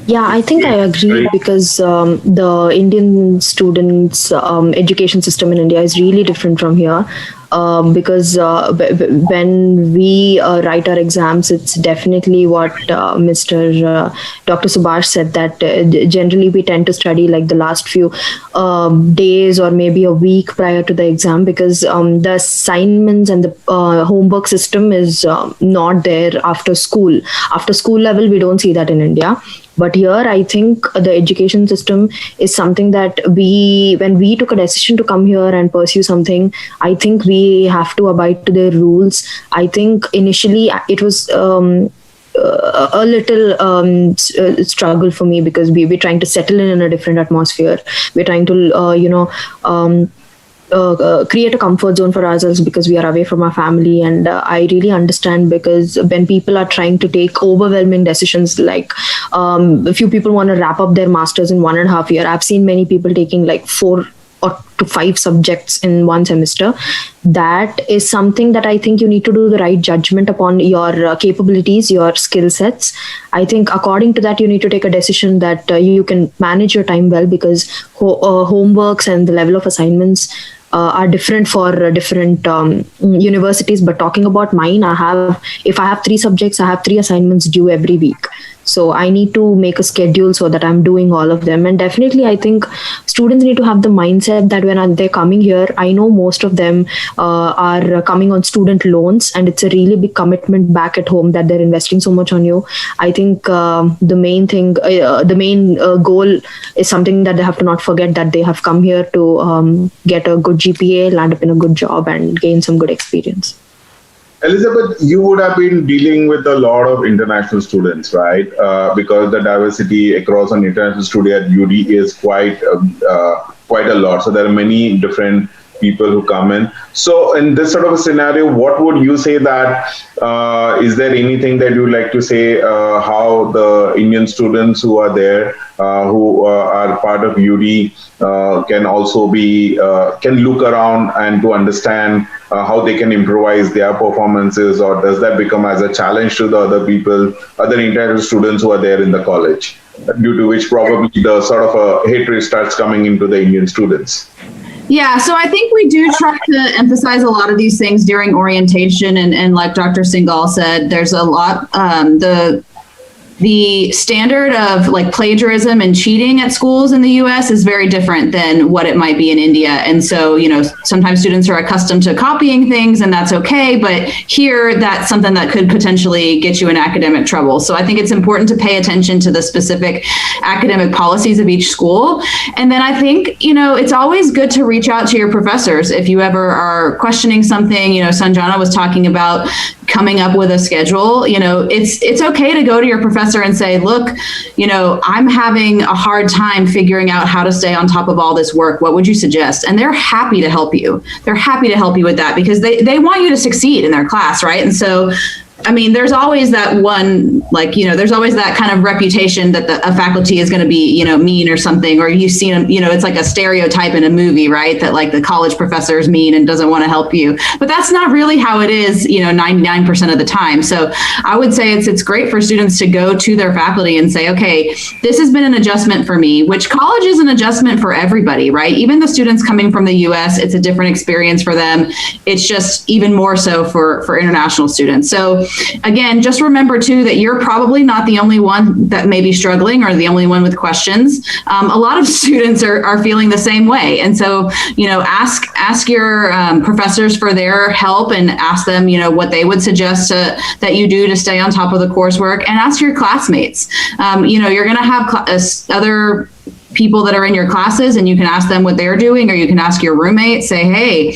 Yeah, I think I agree, because the Indian students' education system in India is really different from here. Because when we write our exams, it's definitely what Dr. Subhash said, that generally we tend to study like the last few days or maybe a week prior to the exam, because the assignments and the homework system is not there after school. After school level, we don't see that in India. But here, I think the education system is something that when we took a decision to come here and pursue something, I think we have to abide to their rules. I think initially it was a little struggle for me, because we're trying to settle in a different atmosphere. We're trying to, create a comfort zone for ourselves, because we are away from our family. And I really understand, because when people are trying to take overwhelming decisions, like a few people want to wrap up their masters in 1.5 years. I've seen many people taking like 4 to 5 subjects in one semester. That is something that I think you need to do the right judgment upon your capabilities, your skill sets. I think according to that, you need to take a decision that you can manage your time well, because homeworks and the level of assignments are different for different universities. But talking about mine, if I have 3 subjects, I have 3 assignments due every week. So I need to make a schedule so that I'm doing all of them. And definitely, I think students need to have the mindset that when they're coming here, I know most of them are coming on student loans, and it's a really big commitment back at home that they're investing so much on you. I think the main goal is something that they have to not forget, that they have come here to get a good GPA, land up in a good job, and gain some good experience. Elizabeth, you would have been dealing with a lot of international students, right? Because the diversity across an international student at UD is quite a lot. So there are many different people who come in. So in this sort of a scenario, what would you say that, is there anything that you would like to say how the Indian students who are there, who are part of UD, can also be, can look around and to understand how they can improvise their performances, or does that become as a challenge to the other people, other international students who are there in the college, due to which probably the sort of a hatred starts coming into the Indian students? Yeah, so I think we do try to emphasize a lot of these things during orientation, and like Dr. Singhal said, there's a lot, the standard of like plagiarism and cheating at schools in the US is very different than what it might be in India. And so, sometimes students are accustomed to copying things and that's okay, but here that's something that could potentially get you in academic trouble. So I think it's important to pay attention to the specific academic policies of each school. And then I think, it's always good to reach out to your professors if you ever are questioning something. Sanjana was talking about coming up with a schedule. It's okay to go to your professor and say, look, I'm having a hard time figuring out how to stay on top of all this work. What would you suggest? And they're happy to help you. They're happy to help you with that because they want you to succeed in their class, right? And so, there's always that one, there's always that kind of reputation that a faculty is going to be, mean or something, or you've seen them, it's like a stereotype in a movie, right? That like the college professor is mean and doesn't want to help you, but that's not really how it is, 99% of the time. So I would say it's great for students to go to their faculty and say, okay, this has been an adjustment for me, which college is an adjustment for everybody, right? Even the students coming from the US, it's a different experience for them. It's just even more so for international students. So again, just remember too that you're probably not the only one that may be struggling or the only one with questions. A lot of students are feeling the same way. And so, ask your professors for their help and ask them, what they would suggest that you do to stay on top of the coursework, and ask your classmates. You're going to have other people that are in your classes and you can ask them what they're doing, or you can ask your roommate, say, hey,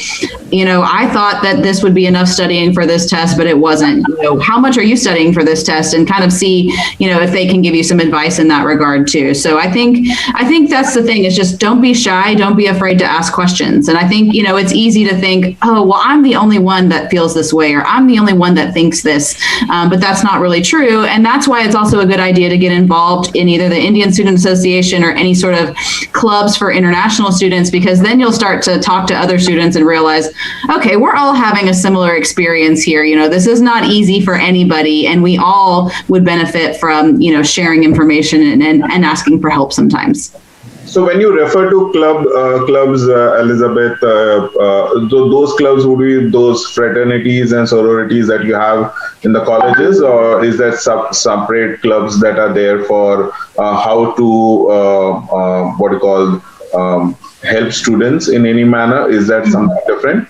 I thought that this would be enough studying for this test, but it wasn't. How much are you studying for this test? And kind of see, if they can give you some advice in that regard too. So I think that's the thing, is just don't be shy. Don't be afraid to ask questions. And I think, it's easy to think, oh, well, I'm the only one that feels this way, or I'm the only one that thinks this, but that's not really true. And that's why it's also a good idea to get involved in either the Indian Student Association or any sort of clubs for international students, because then you'll start to talk to other students and realize, okay, we're all having a similar experience here. This is not easy for anybody, and we all would benefit from, sharing information and asking for help sometimes. So when you refer to clubs, Elizabeth, those clubs would be those fraternities and sororities that you have in the colleges, or is that separate clubs that are there for how to help students in any manner? Is that something different?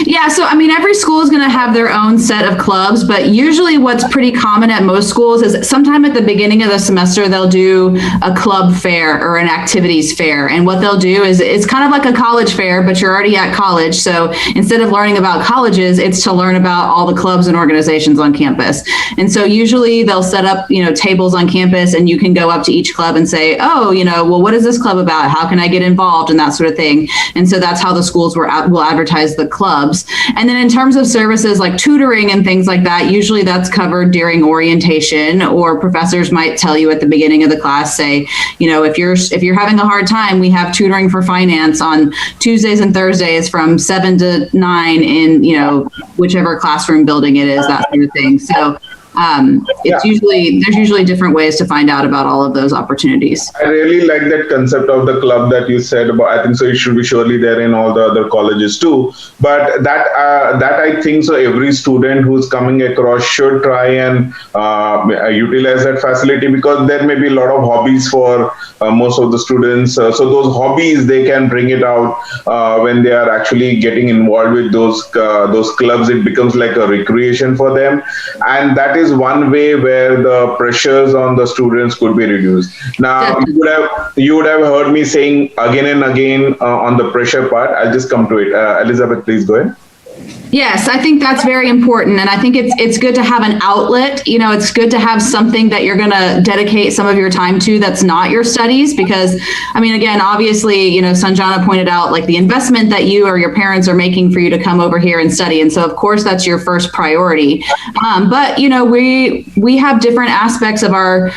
Yeah, so every school is going to have their own set of clubs, but usually what's pretty common at most schools is sometime at the beginning of the semester, they'll do a club fair or an activities fair. And what they'll do is it's kind of like a college fair, but you're already at college. So instead of learning about colleges, it's to learn about all the clubs and organizations on campus. And so usually they'll set up, tables on campus, and you can go up to each club and say, oh, well, what is this club about? How can I get involved? And that sort of thing. And so that's how the schools will advertise the clubs. And then in terms of services like tutoring and things like that, usually that's covered during orientation, or professors might tell you at the beginning of the class, say, if you're having a hard time, we have tutoring for finance on Tuesdays and Thursdays from 7 to 9 in, whichever classroom building it is, that sort of thing. So there's usually different ways to find out about all of those opportunities. I really like that concept of the club that you said about. I think so it should be surely there in all the other colleges too. But that I think so every student who's coming across should try and utilize that facility, because there may be a lot of hobbies for most of the students. So those hobbies, they can bring it out when they are actually getting involved with those clubs. It becomes like a recreation for them, and that is one way where the pressures on the students could be reduced. Now, you would have heard me saying again and again on the pressure part. I'll just come to it. Elizabeth, please go ahead. Yes, I think that's very important. And I think it's good to have an outlet. It's good to have something that you're going to dedicate some of your time to that's not your studies, because, again, obviously, Sanjana pointed out like the investment that you or your parents are making for you to come over here and study. And so, of course, that's your first priority. But, we have different aspects of our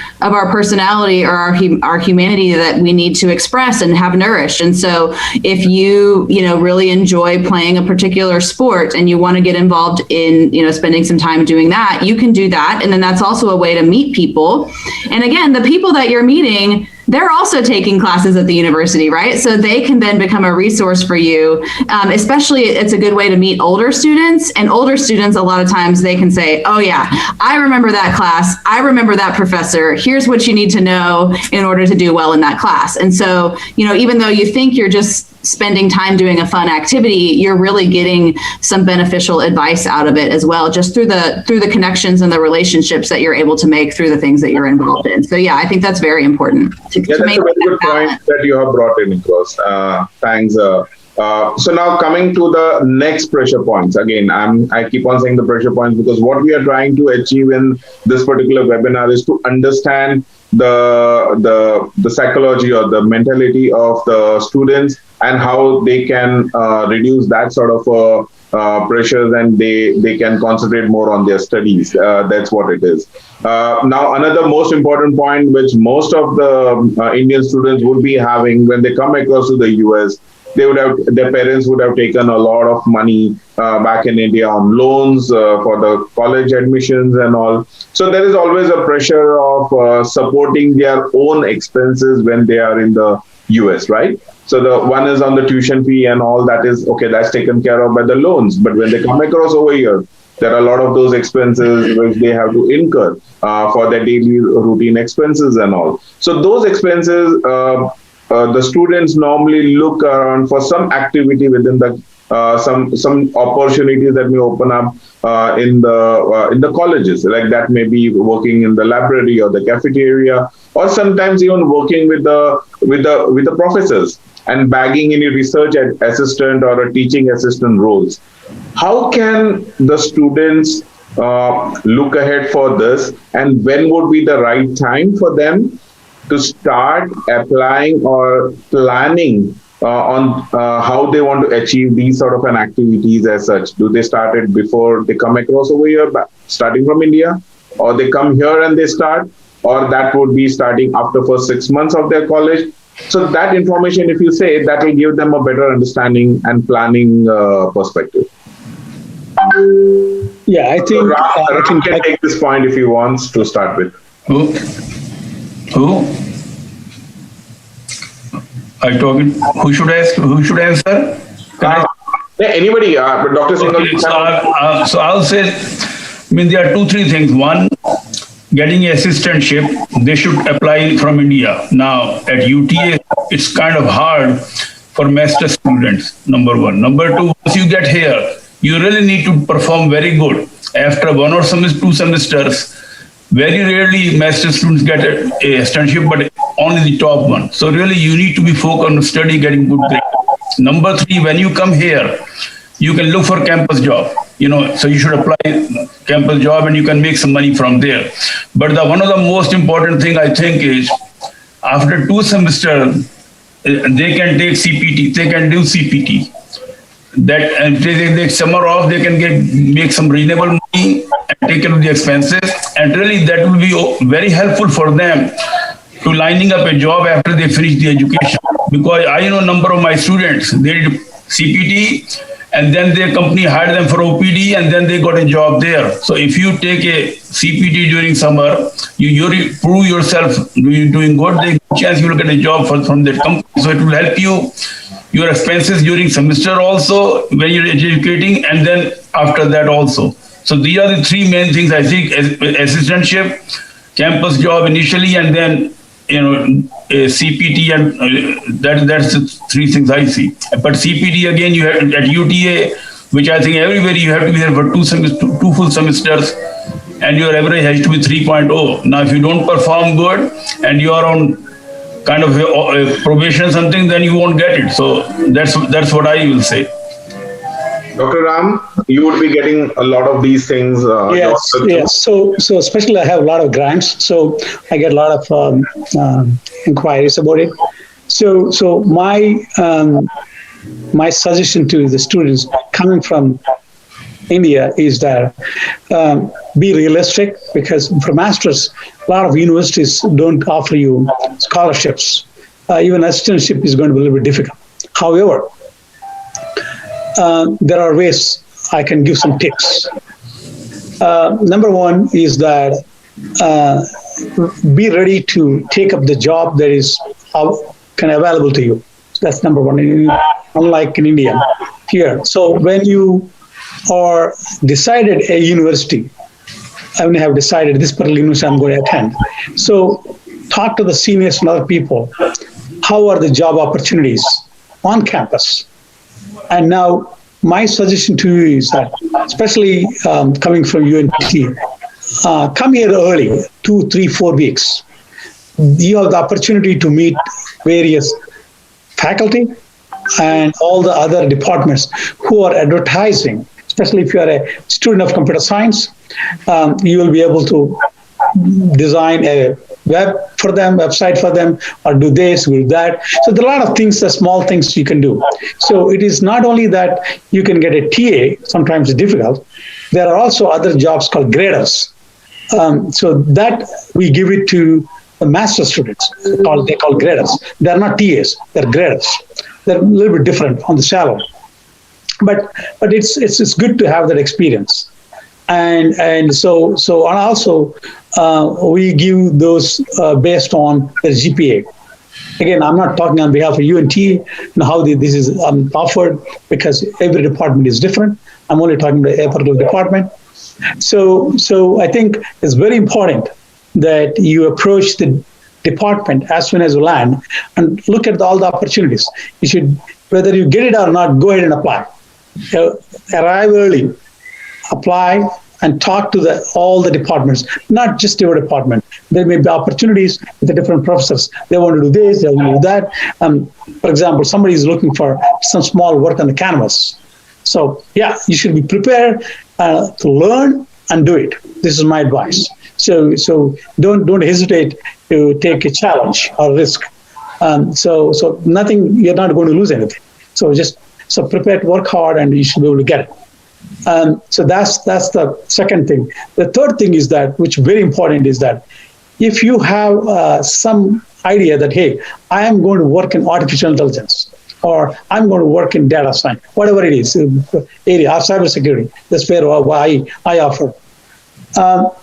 personality or our humanity that we need to express and have nourished. And so if you, really enjoy playing a particular sport and you want to get involved in, spending some time doing that, you can do that. And then that's also a way to meet people. And again, the people that you're meeting, they're also taking classes at the university, right? So they can then become a resource for you. Especially, it's a good way to meet older students. And older students, a lot of times they can say, oh yeah, I remember that class. I remember that professor. Here's what you need to know in order to do well in that class. And so, even though you think you're just spending time doing a fun activity, you're really getting some beneficial advice out of it as well, just through the connections and the relationships that you're able to make through the things that you're involved in. So yeah, I think that's very important. That's a very good point that you have brought in, Nicholas. Thanks. So now coming to the next pressure points. Again, I keep on saying the pressure points because what we are trying to achieve in this particular webinar is to understand the psychology or the mentality of the students and how they can reduce that sort of pressures and they can concentrate more on their studies. That's what it is. Now, another most important point which most of the Indian students would be having when they come across to the US, their parents would have taken a lot of money back in India on loans for the college admissions and all. So there is always a pressure of supporting their own expenses when they are in the US, right? So the one is on the tuition fee and all that is, okay, that's taken care of by the loans. But when they come across over here, there are a lot of those expenses which they have to incur for their daily routine expenses and all. So those expenses, the students normally look around for some activity within the some opportunities that may open up in the colleges, like that may be working in the library or the cafeteria, or sometimes even working with the professors and bagging any research assistant or a teaching assistant roles. How can the students look ahead for this, and when would be the right time for them to start applying or planning on how they want to achieve these sort of an activities as such? Do they start it before they come across over here, starting from India, or they come here and they start, or that would be starting after first 6 months of their college? So that information, if you say, that will give them a better understanding and planning perspective. Yeah, I think so Ram can take this point if he wants to start with. Who? Are you talking? Who should ask? Who should answer? Anybody, Dr. Singhal. Okay, so I'll say, there are 2-3 things. One, getting assistantship, they should apply from India. Now, at UTA, it's kind of hard for master students, number one. Number two, once you get here, you really need to perform very good. After 1 or 2 semesters, very rarely master students get a assistantship, but only the top one. So really, you need to be focused on study, getting good grades. Number 3, when you come here, you can look for campus job. So you should apply campus job and you can make some money from there. But one of the most important thing I think is after 2 semesters, they can take CPT, they can do CPT. That and they summer off, they can make some reasonable money and take care of the expenses. And really that will be very helpful for them to lining up a job after they finish the education. Because I know a number of my students, they did CPT, and then their company hired them for OPD, and then they got a job there. So if you take a CPT during summer, you prove yourself doing good, there's a chance you will get a job from that company. So it will help you, your expenses during semester also, when you're educating, and then after that also. So these are the 3 main things I think: assistantship, campus job initially, and then a CPT, and that's the 3 things I see. But CPT again, you have at UTA, which I think everywhere you have to be there for 2 full semesters, and your average has to be 3.0. Now, if you don't perform good and you are on kind of a probation or something, then you won't get it. So that's what I will say. Dr. Ram, you would be getting a lot of these things. Yes. So especially I have a lot of grants, so I get a lot of inquiries about it. So my suggestion to the students coming from India is that be realistic, because for masters, a lot of universities don't offer you scholarships. Even assistantship is going to be a little bit difficult. However, there are ways I can give some tips. Number 1 is that be ready to take up the job that is available to you. So that's number one. Unlike in India, here. So when you are decided a university, I mean, have decided this particular university I'm going to attend. So talk to the seniors and other people. How are the job opportunities on campus? And now my suggestion to you is that, especially coming from UNT, come here early, 2, 3, 4 weeks. You have the opportunity to meet various faculty and all the other departments who are advertising. Especially if you are a student of computer science, you will be able to design a website for them, or do this, do that. So there are a lot of things, the small things you can do. So it is not only that you can get a TA, sometimes it's difficult. There are also other jobs called graders. So that we give it to the master students. They call graders. They're not TAs, they're graders. They're a little bit different on the salary. But it's good to have that experience. And also we give those based on the GPA. Again, I'm not talking on behalf of UNT and how this is offered, because every department is different. I'm only talking about a particular department. So I think it's very important that you approach the department as soon as you land and look at all the opportunities. You should, whether you get it or not, go ahead and apply. Arrive early, apply, and talk to all the departments, not just your department. There may be opportunities with the different professors. They want to do this, they want to do that. For example, somebody is looking for some small work on the canvas. So yeah, you should be prepared to learn and do it. This is my advice. So don't hesitate to take a challenge or risk. So nothing, you're not going to lose anything. So prepare to work hard, and you should be able to get it. So that's the second thing. The third thing is that, which is very important, is that if you have some idea that, hey, I am going to work in artificial intelligence, or I'm going to work in data science, whatever it is, area, or cybersecurity, that's where I offer.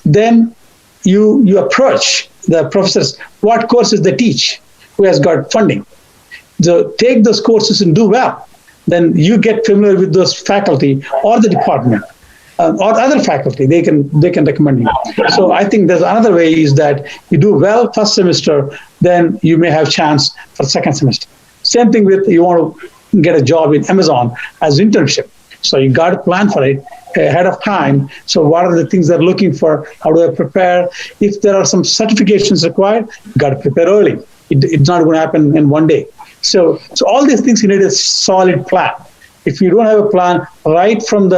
Then you approach the professors, what courses they teach, who has got funding. So take those courses and do well. Then you get familiar with those faculty or the department or other faculty. They can recommend you. So I think there's another way is that you do well first semester, then you may have chance for second semester. Same thing with, you want to get a job in Amazon as internship. So you got to plan for it ahead of time. So what are the things they're looking for? How do I prepare? If there are some certifications required, you got to prepare early. It's not going to happen in one day. So all these things, you need a solid plan. If you don't have a plan right from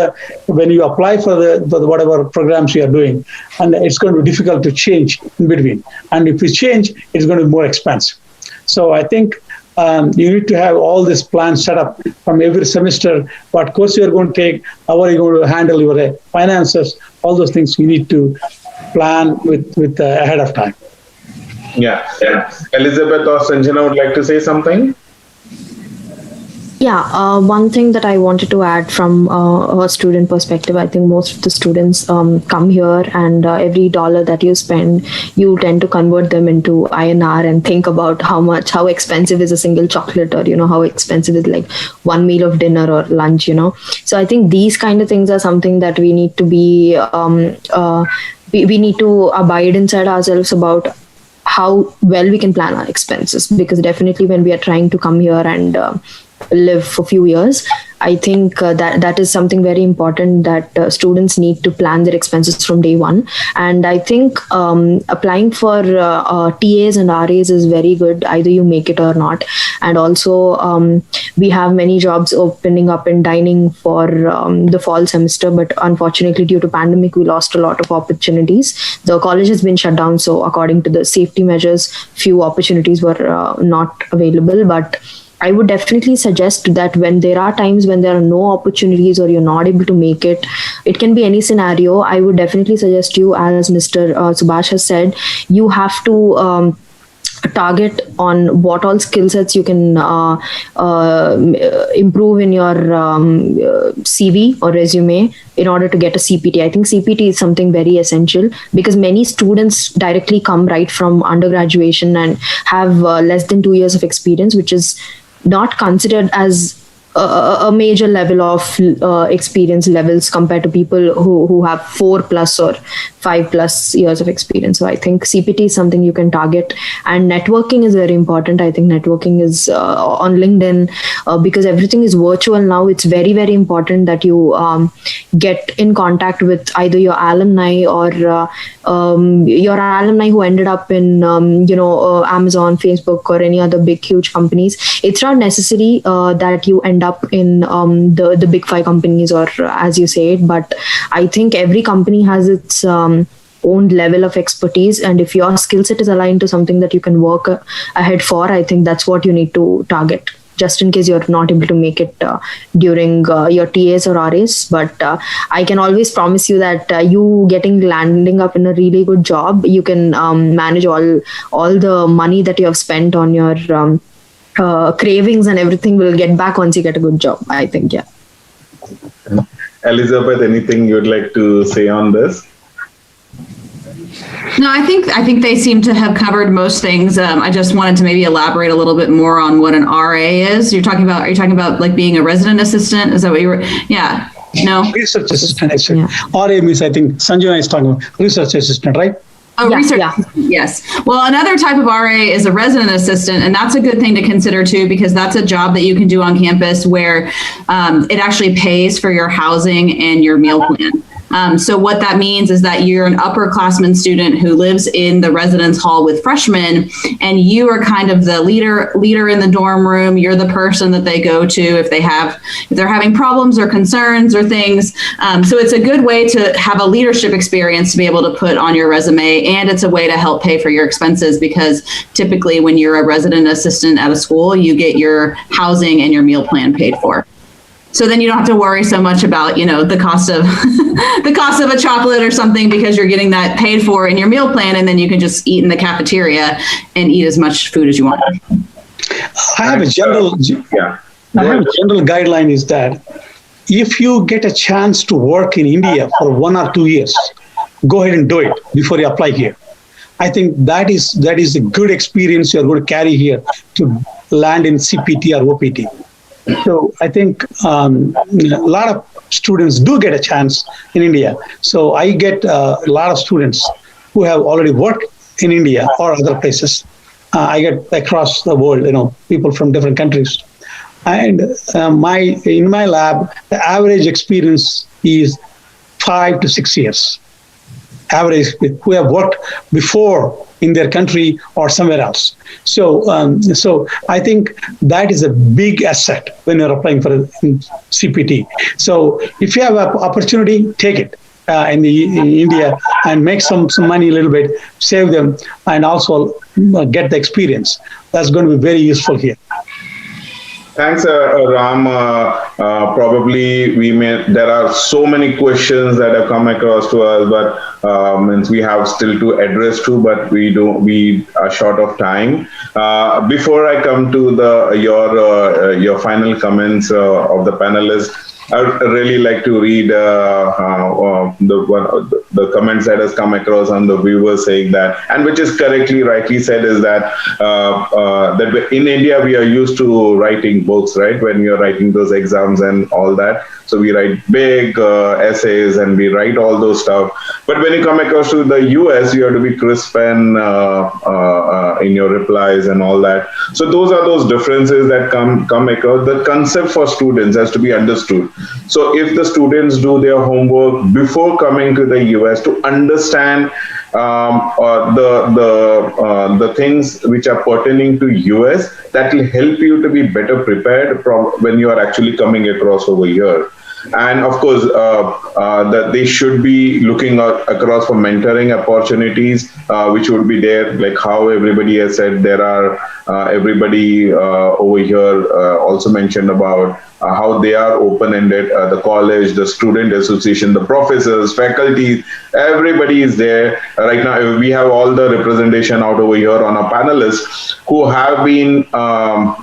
when you apply for the whatever programs you are doing, and it's going to be difficult to change in between. And if you change, it's going to be more expensive. So I think you need to have all this plan set up from every semester, what course you are going to take, how are you going to handle your finances, all those things you need to plan with ahead of time. Yeah. Elizabeth or Sanjana would like to say something? Yeah, one thing that I wanted to add from a student perspective, I think most of the students come here, and every dollar that you spend, you tend to convert them into INR and think about how expensive is a single chocolate, or, how expensive is like one meal of dinner or lunch, So I think these kind of things are something that we need to be, we need to abide inside ourselves about how well we can plan our expenses, because definitely when we are trying to come here and live for a few years, I think that is something very important, that students need to plan their expenses from day one. And I think applying for TAs and RAs is very good, either you make it or not. And also we have many jobs opening up in dining for the fall semester, but unfortunately due to pandemic, we lost a lot of opportunities. The college has been shut down, so according to the safety measures, few opportunities were not available. But I would definitely suggest that when there are times when there are no opportunities or you're not able to make it, it can be any scenario. I would definitely suggest you, as Mr. Subhash has said, you have to target on what all skill sets you can improve in your CV or resume in order to get a CPT. I think CPT is something very essential because many students directly come right from undergraduation and have less than 2 years of experience, which is not considered as a major level of experience levels compared to people who have 4+ or 5+ years of experience. So I think CPT is something you can target, and networking is very important. I think networking is on LinkedIn because everything is virtual now. It's very, very important that you get in contact with either your alumni or your alumni who ended up in Amazon, Facebook, or any other big huge companies. It's not necessary that you end up in the big 5 companies, or as you say it, but I think every company has its own level of expertise, and if your skill set is aligned to something that you can work ahead for, I think that's what you need to target, just in case you're not able to make it during your TAs or RAs. But I can always promise you that you landing up in a really good job, you can manage all the money that you have spent on your cravings, and everything will get back once you get a good job, I think. Yeah. Elizabeth, anything you'd like to say on this? No, I think they seem to have covered most things. I just wanted to maybe elaborate a little bit more on what an RA is. Are you talking about like being a resident assistant? Is that what you were? Yeah. No. Research assistant. Yeah. RA means, I think Sanjana is talking about research assistant, right? Oh, yeah, research. Yeah. Yes. Well, another type of RA is a resident assistant, and that's a good thing to consider too, because that's a job that you can do on campus where it actually pays for your housing and your meal plan. So what that means is that you're an upperclassman student who lives in the residence hall with freshmen, and you are kind of the leader in the dorm room. You're the person that they go to if they're having problems or concerns or things. So it's a good way to have a leadership experience to be able to put on your resume, and it's a way to help pay for your expenses, because typically when you're a resident assistant at a school, you get your housing and your meal plan paid for. So then you don't have to worry so much about, the cost of a chocolate or something, because you're getting that paid for in your meal plan, and then you can just eat in the cafeteria and eat as much food as you want. I have a general guideline is that if you get a chance to work in India for 1 or 2 years, go ahead and do it before you apply here. I think that is a good experience you're going to carry here to land in CPT or OPT. So I think a lot of students do get a chance in India. So I get a lot of students who have already worked in India or other places. I get across the world, people from different countries. And in my lab, the average experience is 5 to 6 years. Average who have worked before in their country or somewhere else. So I think that is a big asset when you're applying for a CPT. So if you have an opportunity, take it in India and make some money a little bit, save them, and also get the experience. That's going to be very useful here. Thanks, Ram. Probably there are so many questions that have come across to us, but we have still to address too, but we are short of time. Before I come to your final comments of the panelists, I would really like to read the comments that has come across on the viewers saying that, and which is rightly said, is that that in India we are used to writing books, right? When we are writing those exams and all that. So we write big essays and we write all those stuff. But when you come across to the US, you have to be crisp and in your replies and all that. So those are those differences that come across. The concept for students has to be understood. So if the students do their homework before coming to the US to understand the things which are pertaining to US, that will help you to be better prepared when you are actually coming across over here. And of course, that they should be looking across for mentoring opportunities, which would be there, like how everybody has said, there are everybody over here also mentioned about how they are open-ended. The college, the student association, the professors, faculty, everybody is there. Right now, we have all the representation out over here on our panelists who have been, have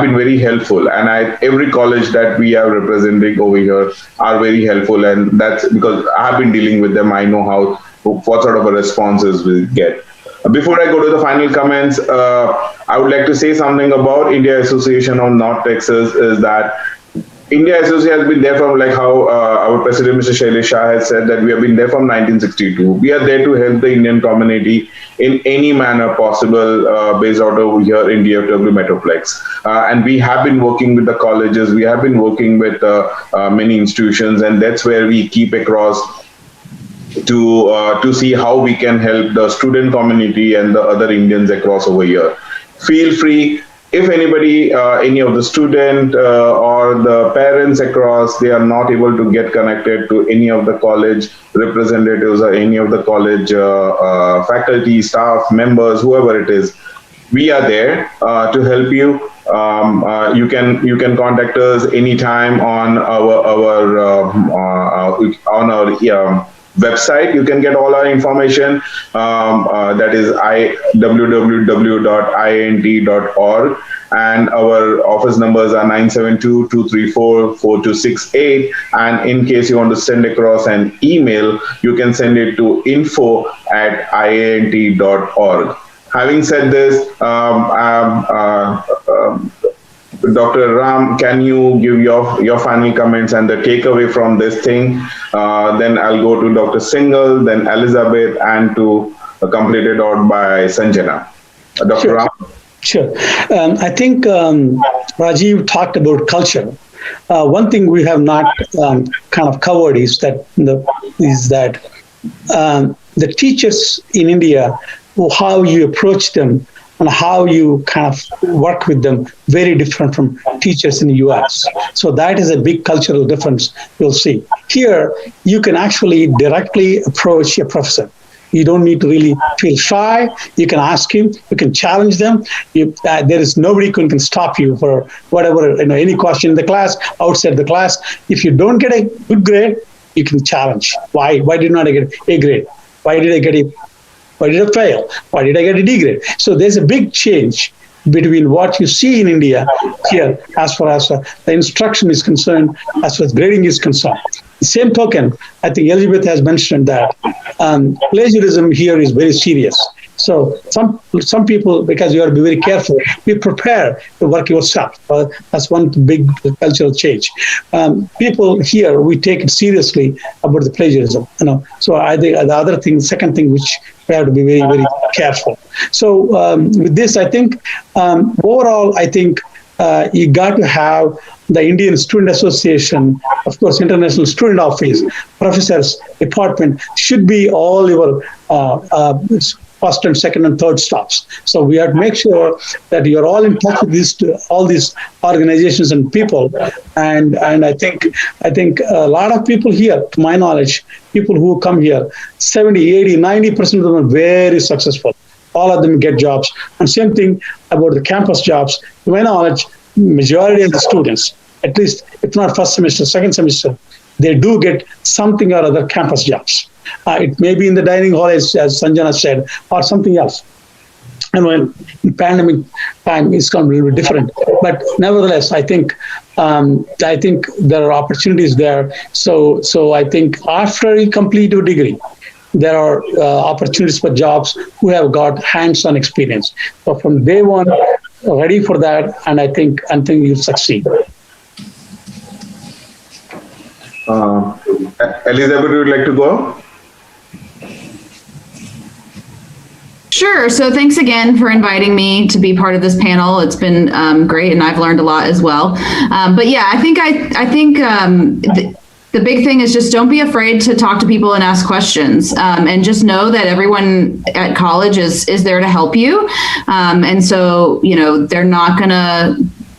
been very helpful. And every college that we are representing over here are very helpful. And that's because I have been dealing with them. I know what sort of a responses we get. Before I go to the final comments, I would like to say something about India Association of North Texas is that India Association has been there from, like how our president, Mr. Shailesh Shah, has said that we have been there from 1962. We are there to help the Indian community in any manner possible based out of here in DFW Metroplex. And we have been working with the colleges, we have been working with many institutions, and that's where we keep across to see how we can help the student community and the other Indians across over here. Feel free, if anybody, any of the student or the parents across, they are not able to get connected to any of the college representatives or any of the college faculty, staff, members, whoever it is, we are there to help you. You can contact us anytime on our website. You can get all our information. That is www.iant.org, and our office numbers are 972-234-4268. And in case you want to send across an email, you can send it to info@iant.org. Having said this, Dr. Ram, can you give your final comments and the takeaway from this thing? Then I'll go to Dr. Singhal, then Elizabeth, and to complete it out by Sanjana. Dr. Sure. Ram? Sure. I think Rajiv talked about culture. One thing we have not kind of covered is that the teachers in India, how you approach them and how you kind of work with them, very different from teachers in the US. So that is a big cultural difference you'll see. Here, you can actually directly approach a professor. You don't need to really feel shy. You can ask him, you can challenge them. There is nobody who can stop you for whatever, any question in the class, outside the class. If you don't get a good grade, you can challenge. Why did I get a grade? Why did I fail? Why did I get a D grade? So there's a big change between what you see in India here as far as the instruction is concerned, as far as grading is concerned. The same token, I think Elizabeth has mentioned that plagiarism here is very serious. So some people, because you have to be very careful, be prepared to work yourself. That's one big cultural change. People here, we take it seriously about the plagiarism. So I think the other thing, second thing, which we have to be very, very careful. So with this, I think overall, I think you got to have the Indian Student Association, of course, International Student Office, professors, department should be all your first and second and third stops. So we have to make sure that you're all in touch with all these organizations and people. And I think a lot of people here, to my knowledge, people who come here, 70, 80, 90% of them are very successful. All of them get jobs. And same thing about the campus jobs. To my knowledge, majority of the students, at least if not first semester, second semester, they do get something or other campus jobs. It may be in the dining hall, as Sanjana said, or something else. And when in pandemic time, it's going to be a little bit different. But nevertheless, I think there are opportunities there. So I think after you complete your degree, there are opportunities for jobs who have got hands-on experience. So from day one, ready for that, and I think you'll succeed. Elizabeth, would you like to go? Sure. So thanks again for inviting me to be part of this panel. It's been great, and I've learned a lot as well. But yeah, I think the big thing is just don't be afraid to talk to people and ask questions, and just know that everyone at college is there to help you. And so,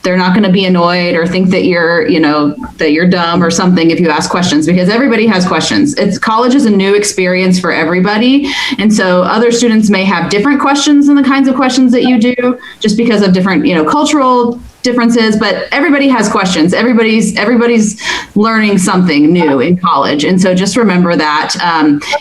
they're not gonna be annoyed or think that you're dumb or something if you ask questions, because everybody has questions. College is a new experience for everybody. And so other students may have different questions than the kinds of questions that you do, just because of different, cultural differences, but everybody has questions. Everybody's learning something new in college. And so just remember that,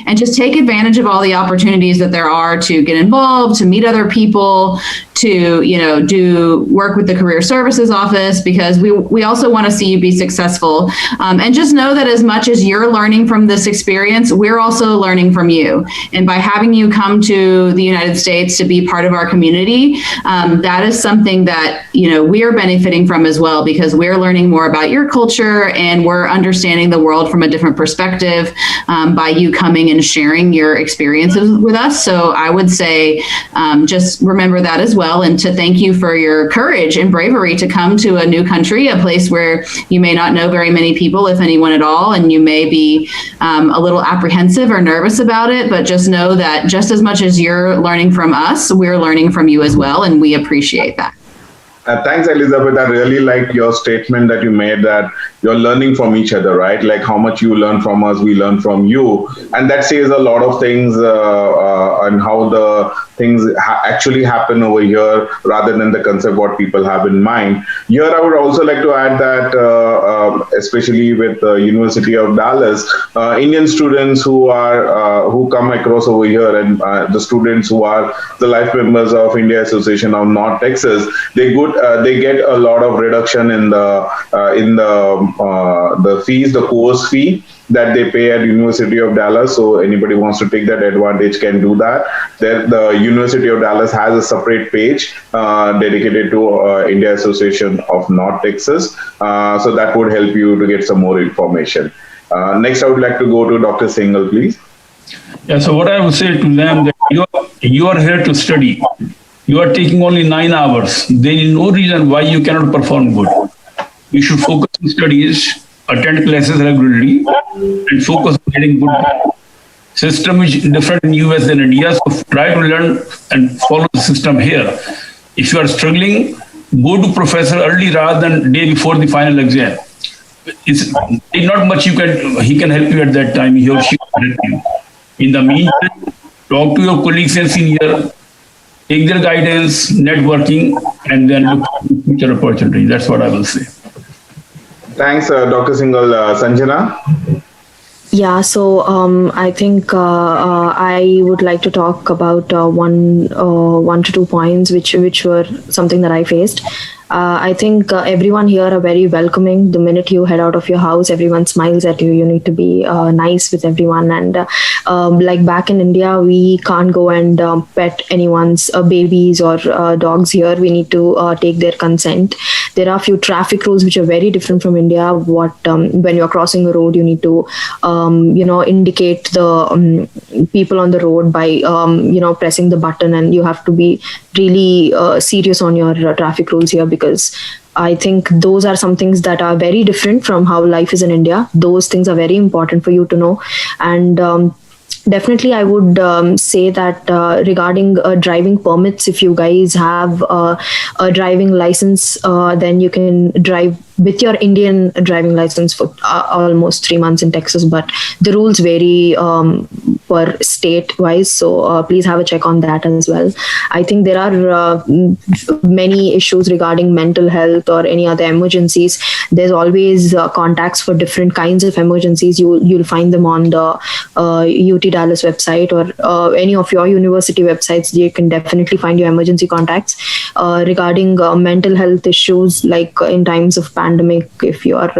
and just take advantage of all the opportunities that there are to get involved, to meet other people, to, do work with the Career Services Office, because we also want to see you be successful. And just know that as much as you're learning from this experience, we're also learning from you. And by having you come to the United States to be part of our community, that is something that, we are benefiting from as well, because we're learning more about your culture and we're understanding the world from a different perspective by you coming and sharing your experiences with us. So I would say just remember that as well, and to thank you for your courage and bravery to come to a new country, a place where you may not know very many people, if anyone at all, and you may be a little apprehensive or nervous about it, but just know that just as much as you're learning from us, we're learning from you as well, and we appreciate that. Thanks, Elizabeth. I really like your statement that you made, that you're learning from each other, right? Like how much you learn from us, we learn from you. And that says a lot of things on how the things actually happen over here, rather than the concept what people have in mind. Here, I would also like to add that, especially with the University of Dallas, Indian students who come across over here, and the students who are the life members of India Association of North Texas, they get a lot of reduction in the fees, the course fee that they pay at University of Dallas. So anybody wants to take that advantage can do that. The University of Dallas has a separate page dedicated to India Association of North Texas. So that would help you to get some more information. Next, I would like to go to Dr. Singhal, please. Yeah, so what I would say to them, that you are here to study. You are taking only 9 hours. There is no reason why you cannot perform good. You should focus on studies, attend classes regularly, and focus on getting good. System is different in US than India, so try to learn and follow the system here. If you are struggling, go to professor early rather than day before the final exam. It's not much he can help you at that time. He or she will help you. In the meantime, talk to your colleagues and senior, take their guidance, networking, and then look for future opportunities. That's what I will say. Thanks, Dr. Singhal. Sanjana? Yeah, so I think I would like to talk about one to 2 points which were something that I faced. I think everyone here are very welcoming. The minute you head out of your house, everyone smiles at you. You need to be nice with everyone. And like back in India, we can't go and pet anyone's babies or dogs here. We need to take their consent. There are a few traffic rules which are very different from India. When you're crossing a road, you need to indicate the people on the road by pressing the button, and you have to be really serious on your traffic rules here, because I think those are some things that are very different from how life is in India. Those things are very important for you to know. And definitely, I would say that regarding driving permits, if you guys have a driving license, then you can drive with your Indian driving license for almost 3 months in Texas, but the rules vary per state wise. So please have a check on that as well. I think there are many issues regarding mental health or any other emergencies. There's always contacts for different kinds of emergencies. You'll find them on the UT Dallas website or any of your university websites. You can definitely find your emergency contacts regarding mental health issues, like in times of pandemic. If you are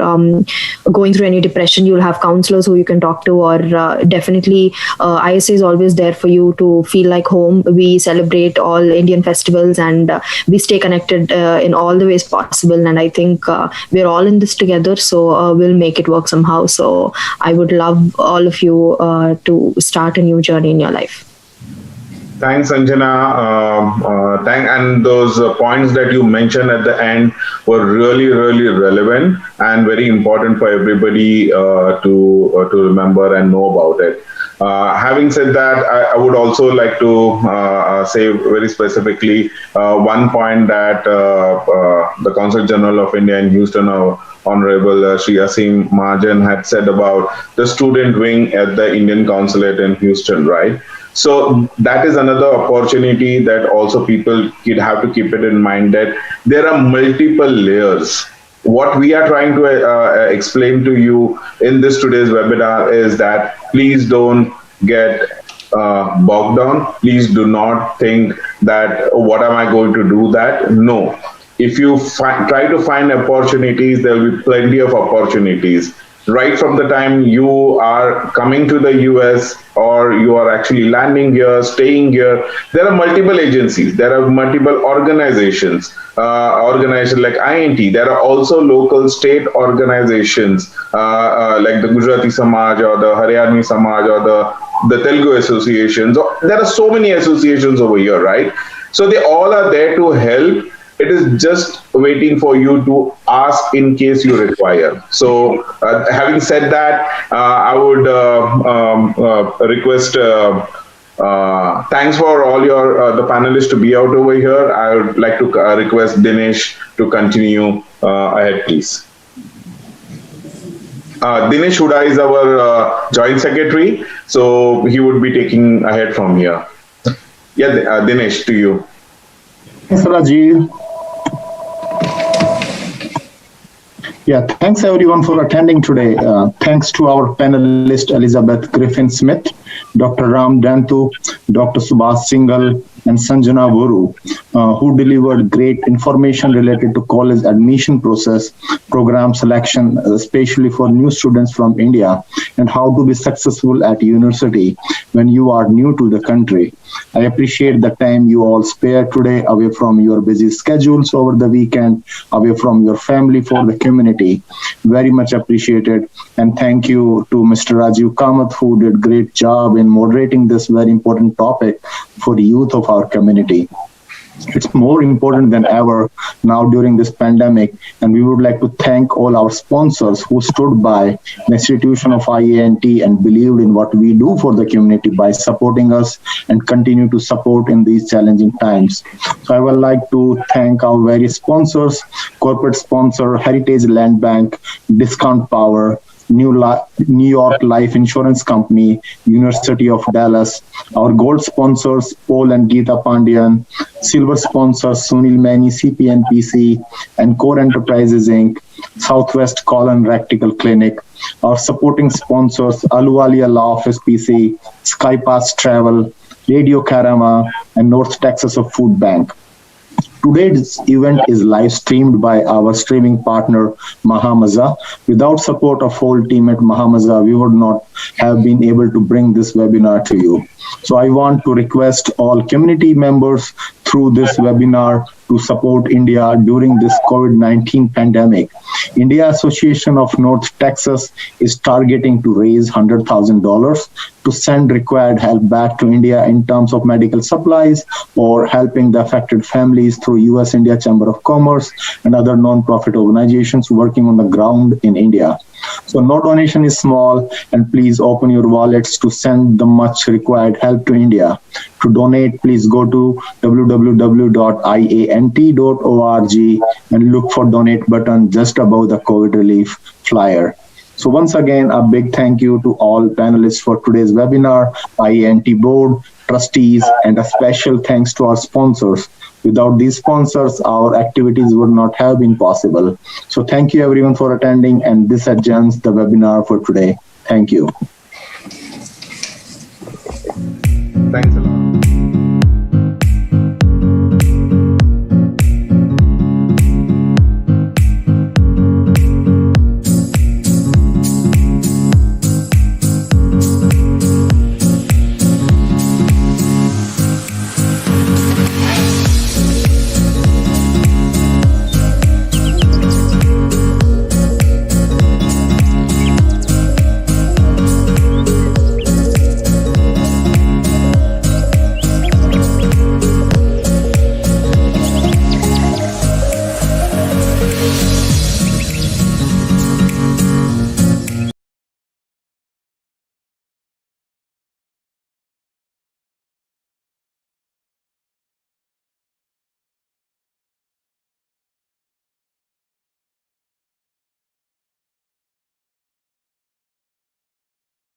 going through any depression, you'll have counselors who you can talk to, or definitely ISA is always there for you to feel like home. We celebrate all Indian festivals, and we stay connected in all the ways possible. And I think we're all in this together, so we'll make it work somehow. So I would love all of you to start a new journey in your life. Thanks, Sanjana. And those points that you mentioned at the end were really, really relevant and very important for everybody to remember and know about it. Having said that, I would also like to say very specifically one point that the Consul General of India in Houston, Honorable Sri Asim Mahajan, had said about the student wing at the Indian Consulate in Houston, right? So that is another opportunity that also people have to keep it in mind, that there are multiple layers. What we are trying to explain to you in this today's webinar is that please don't get bogged down. Please do not think that, oh, what am I going to do that? No. If you try to find opportunities, there will be plenty of opportunities. Right from the time you are coming to the US or you are actually landing here, staying here, there are multiple agencies, there are multiple organizations, organizations like IANT. There are also local state organizations like the Gujarati Samaj or the Haryani Samaj or the Telugu associations. There are so many associations over here, right? So they all are there to help. It is just waiting for you to ask in case you require. So having said that, I would request, thanks for all the panelists to be out over here. I would like to request Dinesh to continue ahead, please. Dinesh Huda is our joint secretary, so he would be taking ahead from here. Yeah, Dinesh, to you. Thanks, Rajiv. Yeah, thanks everyone for attending today. Thanks to our panelist Elizabeth Griffin-Smith, Dr. Ram Dantu, Dr. Subhash Singhal, and Sanjana Vuru, who delivered great information related to college admission process, program selection, especially for new students from India, and how to be successful at university when you are new to the country. I appreciate the time you all spare today away from your busy schedules over the weekend, away from your family for the community. Very much appreciated. And thank you to Mr. Rajiv Kamath, who did great job in moderating this very important topic for the youth of our community. It's more important than ever now during this pandemic, and we would like to thank all our sponsors who stood by the institution of IANT and believed in what we do for the community by supporting us and continue to support in these challenging times. So I would like to thank our various sponsors: corporate sponsor Heritage Land Bank, Discount Power, New York Life Insurance Company, University of Dallas, our gold sponsors, Paul and Geetha Pandian, silver sponsors, Sunil Mani, CPNPC, and Core Enterprises Inc., Southwest Colon Rectal Clinic, our supporting sponsors, Aluwalia Law Office PC, Skypass Travel, Radio Karama, and North Texas of Food Bank. Today's event is live streamed by our streaming partner, Mahamaza. Without support of whole team at Mahamaza, we would not have been able to bring this webinar to you. So I want to request all community members through this webinar to support India during this COVID-19 pandemic. India Association of North Texas is targeting to raise $100,000 to send required help back to India in terms of medical supplies or helping the affected families through US-India Chamber of Commerce and other non-profit organizations working on the ground in India. So no donation is small, and please open your wallets to send the much required help to India. To donate, please go to www.iant.org and look for donate button just above the COVID relief flyer. So once again, a big thank you to all panelists for today's webinar, IANT board, trustees, and a special thanks to our sponsors. Without these sponsors, our activities would not have been possible. So thank you everyone for attending, and this adjourns the webinar for today. Thank you. Thanks a lot.